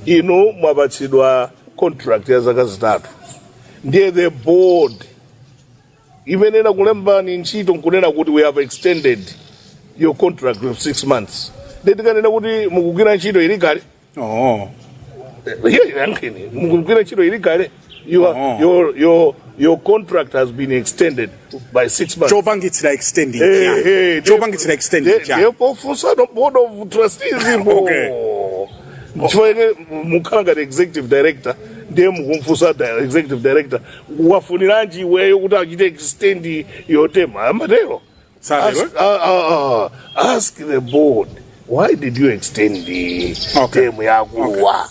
inu mwapatsidwa contract ya zaka zitatu ndiye the board imene inakulembani ntchito nkunena kuti we have extended your contract with 6 months ndikanena kuti mukugwira ntchito illegally your contract has been extended by 6 months. Chopangitsira extending. Chopangitsira extending. Therefore, for some Board of Trustees, mukanga the executive director, the executive director, wafuniranji weyo kuti achite extend your term. Amatero. Ask the board. Why did you extend the term yakuwa?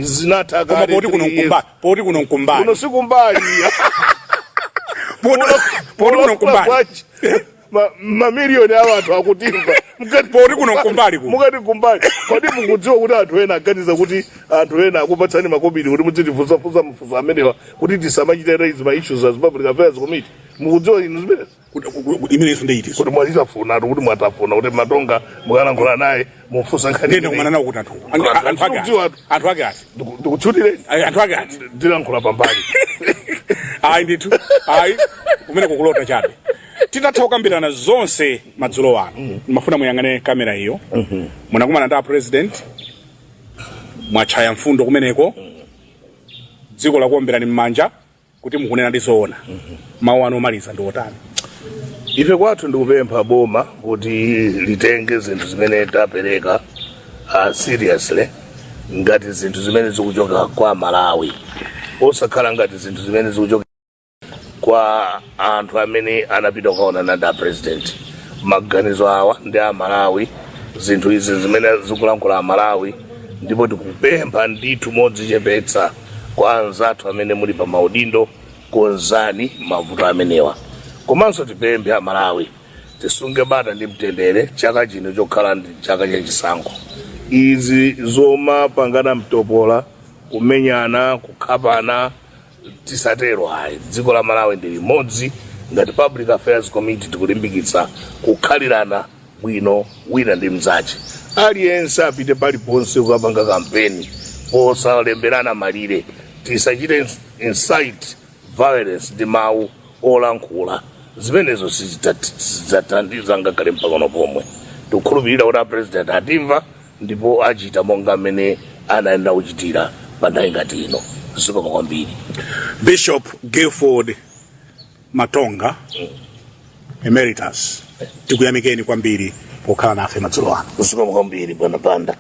Zinataka koma poti kuno nkumbali. Kuno sikumbali. Poti kuno nkumbali. Mamilioni ya watu akutimba. Poti kuno nkumbali ku. Mukati kumbali. Kodi mukudziwa kuti anthu ena aganiza kuti anthu ena akupatsani makobiri kuti mudzitifunsa mfusa amenewa kuti tisamachite raise my issues as Public Affairs Committee. Mukudziwa inu zimene? Imenezo ndeiti. Kuti mwalitafuna kuti mwatafuna kuti Matonga mukalankhula naye mufunsa nkhani. Ndenda kumana nawo kuti anthu ake ati. Ndikuchutire anthu ake ati. Ndilankhula pambali. Ayi ndithu. Ayi kumene kukulota chabe. titatha kukambirana zonse madzulo ano mafuna muyang'ane kamera iyo munakumana ndi president mwachaya mfundo kumeneko dziko lakuomberani m'manja kuti mukunena ndi zoona mawu ano omaliza ndi otani? Ife kwathu ndikupempha boma kuti litenge zinthu zimene tapereka seriously ngati zinthu zimene zikuchoka kwa Malawi, osakhala ngati zinthu zimene zikuchoka kwa anthu amene anapita kukaonana ndi president. Maganizo awa ndi a Malawi, zinthu izi zimene zikulankhula a Malawi, ndipo tikupempha ndithu modzichepetsa kwa anzathu amene muli pa maudindo konzani mavuto amenewa. Komanso tipemphe a Malawi tisunge bata ndi mtendere chaka chino chokhala ndi chaka chachisankho. Izi zoma pangana mtopola kumenyana kukhapana tisatero ayi. Dziko la Malawi ndi limodzi, ngati Public Affairs Committee tikulimbikitsa kukhalirana bwino wina ndi mzache. Aliyense apite paliponse kukapanga kampeni posalemberana malire, tisachite incite violence ndi mawu olankhula. Zimenezo sizathandiza ngakhale mpaka pomwe. Tikukhulupirira kuti president atimva ndipo achita monga mmene anaenda kuchitira pa nthawi ngati ino. Zikomo kwambiri. Bishop Guilford Matonga Emeritus, tikuyamikeni kwambiri pokhala nafe madzulo ano. Zikomo kwambiri bwana Banda.